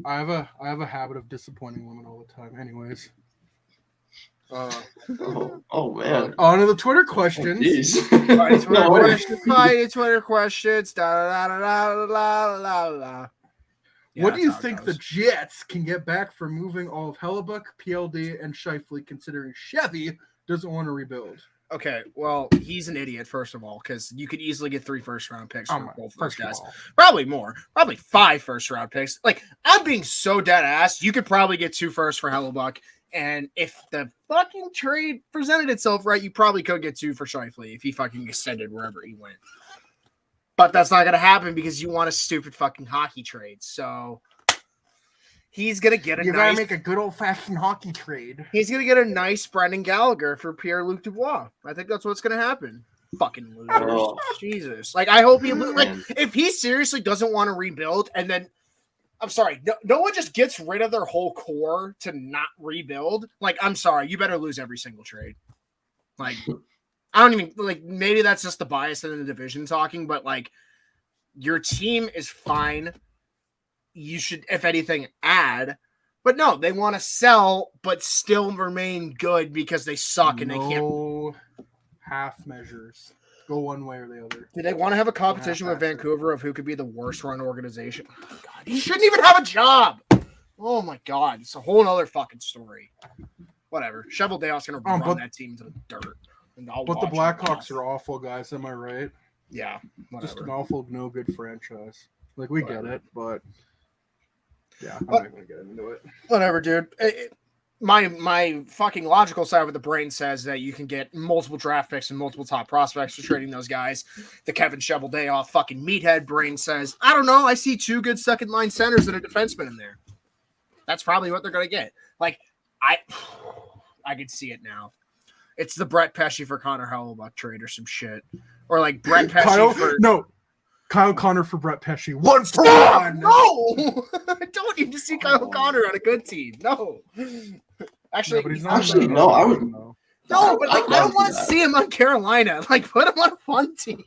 I have a habit of disappointing women all the time. Anyways. Oh man. On to the Twitter questions. Twitter questions. What do you think the Jets can get back for moving all of Hellebuck, PLD, and Scheifele, considering Chevy doesn't want to rebuild? Okay, well, he's an idiot, first of all, because you could easily get 3 first-round picks for both those guys. Probably more. Probably 5 first-round picks. Like, I'm being so dead-ass, you could probably get 2 firsts for Hellebuck, and if the fucking trade presented itself right, you probably could get 2 for Scheifele if he fucking extended wherever he went. But that's not going to happen because you want a stupid fucking hockey trade. So he's going to get You gotta make a good old-fashioned hockey trade. He's going to get a nice Brendan Gallagher for Pierre-Luc Dubois. I think that's what's going to happen. Fucking losers. Oh. Jesus. Like, I hope he... Like, if he seriously doesn't want to rebuild and then... I'm sorry. No one just gets rid of their whole core to not rebuild. Like, I'm sorry. You better lose every single trade. Like... I don't even like maybe that's just the bias in the division talking, but like your team is fine. You should, if anything, add. But no, they want to sell, but still remain good because they suck and they can't. No half measures. Go one way or the other. Do they want to have a competition with Vancouver of who could be the worst run organization? Oh my God, he shouldn't even have a job. Oh my God, it's a whole other fucking story. Whatever. Cheveldayoff's gonna run that team to the dirt. But the Blackhawks are awful, guys. Am I right? Yeah. Whatever. Just an awful, no good franchise. Like, we get it, but yeah, I'm not going to get into it. Whatever, dude. My fucking logical side of the brain says that you can get multiple draft picks and multiple top prospects for trading those guys. The Kevin Cheveldayoff fucking meathead brain says, I don't know. I see 2 good second-line centers and a defenseman in there. That's probably what they're going to get. Like, I could see it now. It's the Brett Pesce for Connor Hellebuck trade or some shit. Or like Brett Pesce Kyle Connor for Brett Pesce. 1 for 1! No! I don't need to see Kyle Connor on a good team. No. Actually, no, I would. No, but like, I don't want to see him on Carolina. Like, put him on a fun team.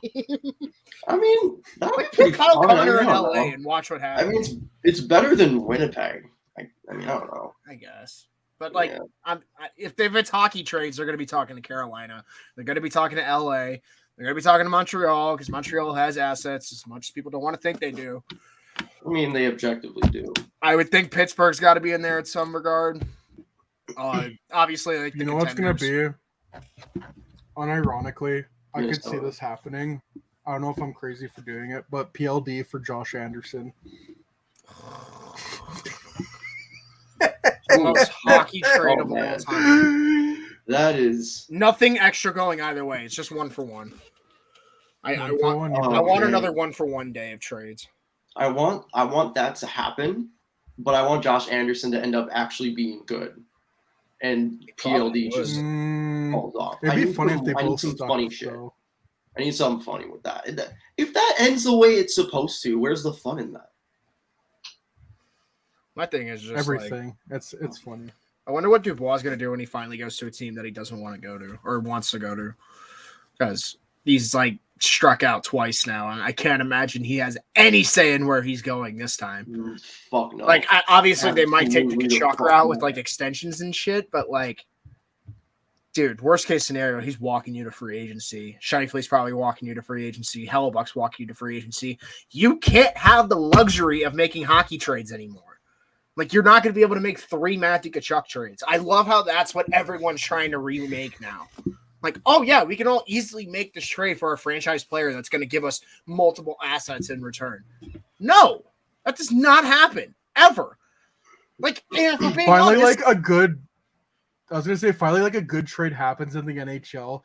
I mean, that would put Kyle Connor in LA and watch what happens. I mean, it's better than Winnipeg. I mean, I don't know. I guess. But, like, if it's hockey trades, they're going to be talking to Carolina. They're going to be talking to LA. They're going to be talking to Montreal because Montreal has assets as much as people don't want to think they do. I mean, they objectively do. I would think Pittsburgh's got to be in there in some regard. Obviously, like you know what's going to be? Unironically, I could see this happening. I don't know if I'm crazy for doing it, but PLD for Josh Anderson. The most hockey trade of all time. That is nothing extra going either way. It's just 1 for 1. I want another 1 for 1 day of trades. I want that to happen, but I want Josh Anderson to end up actually being good, and PLD just falls off. It'd be funny if they both some funny shit. I need something funny with that. If that ends the way it's supposed to, where's the fun in that? My thing is just everything. It's funny. I wonder what Dubois is going to do when he finally goes to a team that he doesn't want to go to or wants to go to, because he's like struck out twice now, and I can't imagine he has any say in where he's going this time. Fuck no. Like, obviously they might take the Kachuk route with like extensions and shit, but like, dude, worst case scenario, he's walking you to free agency. Shifley's probably walking you to free agency. Hellebuck's walking you to free agency. You can't have the luxury of making hockey trades anymore. Like, you're not going to be able to make 3 Matthew Tkachuk trades. I love how that's what everyone's trying to remake now. Like, oh, yeah, we can all easily make this trade for a franchise player that's going to give us multiple assets in return. No, that does not happen, ever. Like, and for being finally, honest, like a good trade happens in the NHL.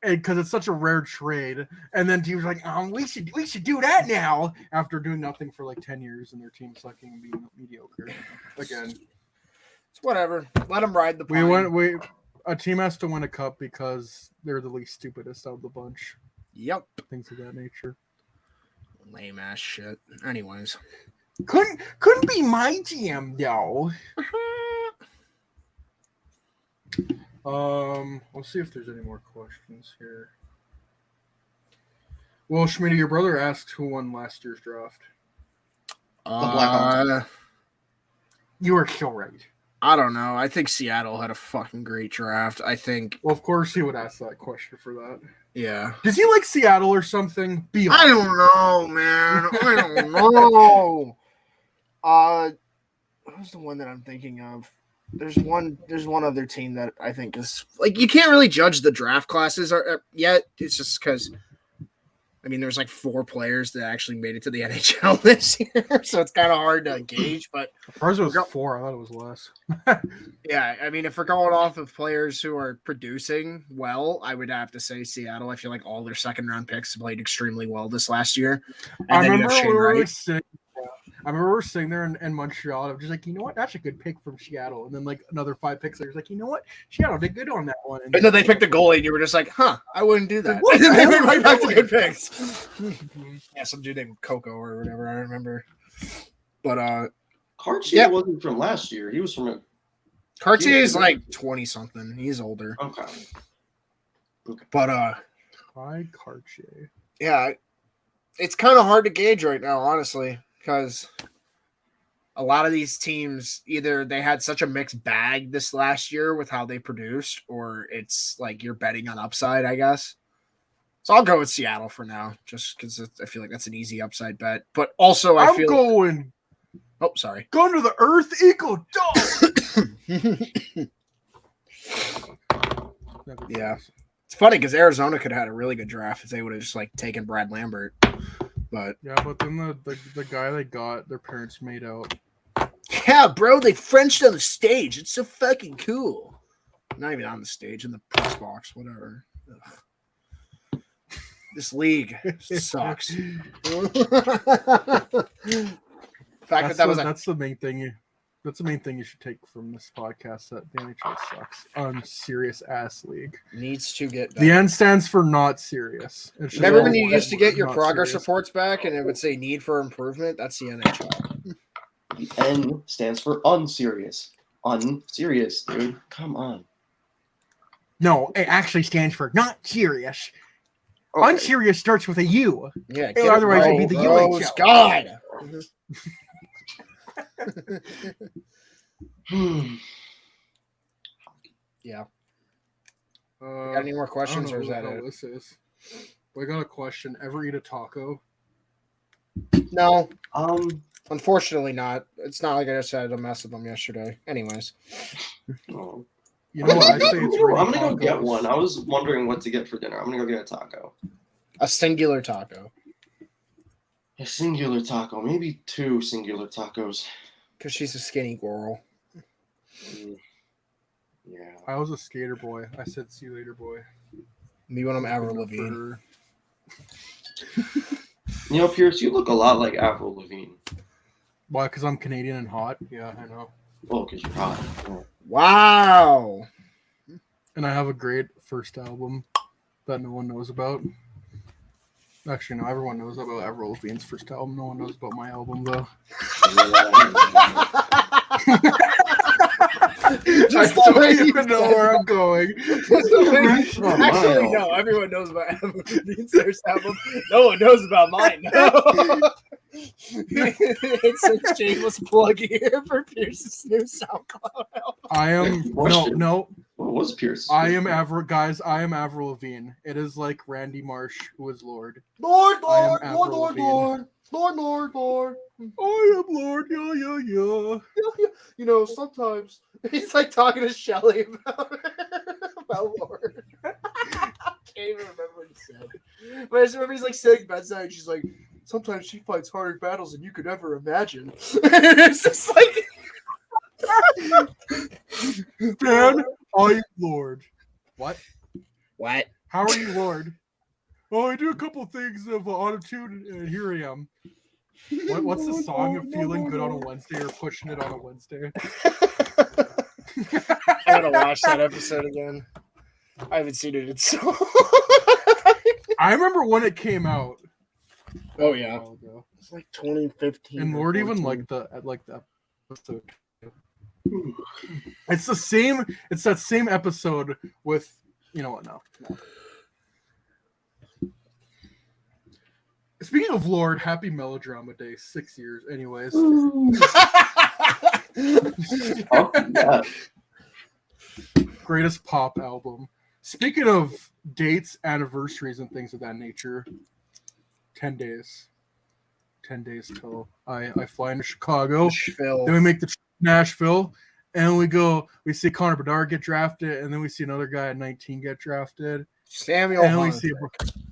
Because it's such a rare trade, and then teams are like, we should do that now after doing nothing for like 10 years and their team sucking and being mediocre again. It's whatever. Let them ride the pine. A team has to win a cup because they're the least stupidest out of the bunch. Yep. Things of that nature. Lame ass shit. Anyways, couldn't be my GM though. Let's see if there's any more questions here. Well, Schmitty, your brother asked who won last year's draft. The Blackhawks. You are so right. I don't know. I think Seattle had a fucking great draft. I think. Well, of course he would ask that question for that. Yeah. Does he like Seattle or something? I don't know, man. I don't know. Who's the one that I'm thinking of? There's one other team that I think is like, you can't really judge the draft classes yet. It's just because, I mean, there's like 4 players that actually made it to the NHL this year, so it's kind of hard to gauge. But as far as it was 4, I thought it was less. Yeah, I mean, if we're going off of players who are producing well, I would have to say Seattle. I feel like all their second round picks played extremely well this last year. And I remember we were sitting there in Montreal. I'm just like, you know what? That's a good pick from Seattle. And then like another 5 picks, I was like, you know what? Seattle did good on that one. And then they picked a goalie, and you were just like, huh? I wouldn't do that. And then they went right back to good picks. Yeah, some dude named Coco or whatever. I remember. But Cartier wasn't from last year. He was from Cartier is like 20 something. He's older. Okay. But try Cartier. Yeah, it's kind of hard to gauge right now, honestly. Because a lot of these teams, either they had such a mixed bag this last year with how they produced, or it's like you're betting on upside, I guess. So I'll go with Seattle for now, just because I feel like that's an easy upside bet. But also, I'm going to the Earth Eagle Dog. Yeah. It's funny because Arizona could have had a really good draft if they would have just like taken Brad Lambert. But then the guy they got, their parents made out. Yeah, bro, they Frenched on the stage. It's so fucking cool. Not even on the stage, in the press box, whatever. Ugh. This league sucks. That's the main thing. That's the main thing you should take from this podcast, that the NHL sucks. Unserious ass league. Needs to get better. The N stands for not serious. Remember when you used to get your progress reports back and it would say need for improvement? That's the NHL. The N stands for unserious. Unserious, dude. Come on. No, it actually stands for not serious. Okay. Unserious starts with a U. Yeah. Otherwise, it'd be the UHL. God. Yeah. Got any more questions, or is that it? This is. We got a question. Ever eat a taco? No. Unfortunately, not. It's not like I just had a mess of them yesterday. Anyways. Oh. You know what? I say it's I'm gonna go get one. I was wondering what to get for dinner. I'm gonna go get a taco. A singular taco. A singular taco. Maybe 2 singular tacos. Because she's a skinny girl. Yeah. I was a skater boy. I said see you later, boy. Me when I'm Avril Lavigne. You know, Pierce, you look a lot like Avril Lavigne. Why? Because I'm Canadian and hot? Yeah, I know. Well, because you're hot. Yeah. Wow. And I have a great first album that no one knows about. Actually, no, everyone knows about Avril Lavigne's first album. No one knows about my album, though. Just so you know where I'm going. Actually, no. Everyone knows about Avril Lavigne's first album. No one knows about mine. No. It's a shameless plug here for Pierce's new SoundCloud album. I am no. What was Pierce? I am Avril, guys. I am Avril Lavigne. It is like Randy Marsh, who is Lord. Lord, I am Lord, Avril Lord, Lord, Lavigne. Lord, Lord, Lord, Lord. I am Lord. Yeah, yeah, yeah. You know, sometimes he's like talking to Shelly about Lord. I can't even remember what he said. But I just remember he's like sitting bedside and she's like, sometimes she fights harder battles than you could ever imagine. It's just like Dan, I'm Lord. What? what? How are you, Lord? Oh, I do a couple things of auto-tune, and here I am. What's the song of feeling good on a Wednesday or pushing it on a Wednesday? I gotta watch that episode again. I haven't seen it in so long. I remember when it came out. Oh yeah, Ago. it's like 2015. And Lord even liked the episode. It's the same. It's that same episode with you know what now. Speaking of Lord, happy Melodrama Day, 6 years. Anyways, Yeah. greatest pop album. Speaking of dates, anniversaries, and things of that nature, 10 days. 10 days till I fly into Chicago. Nashville. Then we make the trip to Nashville, and we see Connor Bedard get drafted, and then we see another guy at 19 get drafted. Samuel And we Hunt. see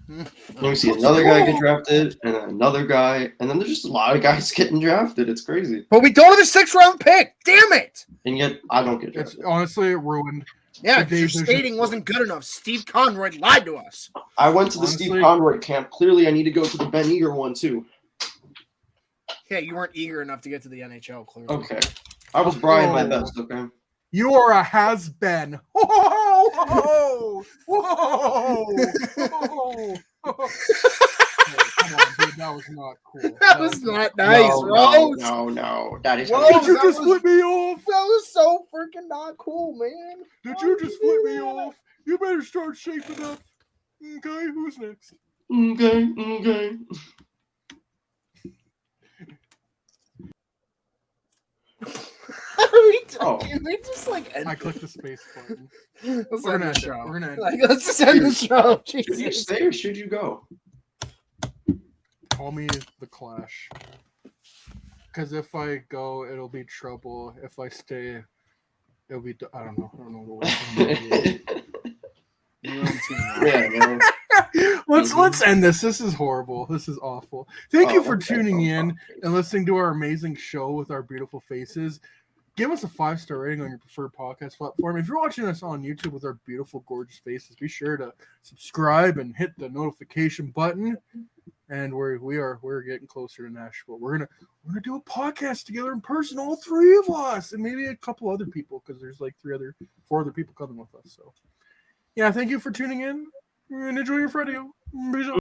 Then we see another guy get drafted, and then another guy, and then there's just a lot of guys getting drafted. It's crazy. But we don't have a 6th round pick. Damn it! And yet, I don't get it's drafted. honestly ruined. Yeah, The because your days are skating just- wasn't good enough. Steve Conroy lied to us. I went to the Honestly- Steve Conroy camp. Clearly, I need to go to the Ben Eager one, too. Yeah, you weren't eager enough to get to the NHL, clearly. Okay. I was Brian my Oh. best, okay? You are a has-been. Whoa! Whoa! Whoa! Whoa! Come on, dude. That was not cool. That was not nice, Rose. No. That is Whoa. Did you that just was- flip me off? That was so freaking not cool, man. Did Why you would just do flip me that? off? You better start shaping up. Okay, who's next? Okay. How are we Oh. talking? We just like end I it. clicked the space button. Let's We're end gonna the end it. show. We're gonna end it. Like, let's just end the show. Should you Jesus. stay or should you go? Call me the Clash. Because if I go, it'll be trouble. If I stay, it'll be. I don't know. I don't know the word. You're on team, right? Yeah, man. Let's end this. This is horrible. This is awful. Thank you for Okay. tuning in and listening to our amazing show with our beautiful faces. Give us a 5-star rating on your preferred podcast platform. If you're watching us on YouTube with our beautiful, gorgeous faces, be sure to subscribe and hit the notification button. And we're getting closer to Nashville. We're gonna do a podcast together in person, all 3 of us, and maybe a couple other people because there's like 4 other people coming with us. So, yeah, thank you for tuning in and enjoy your Friday.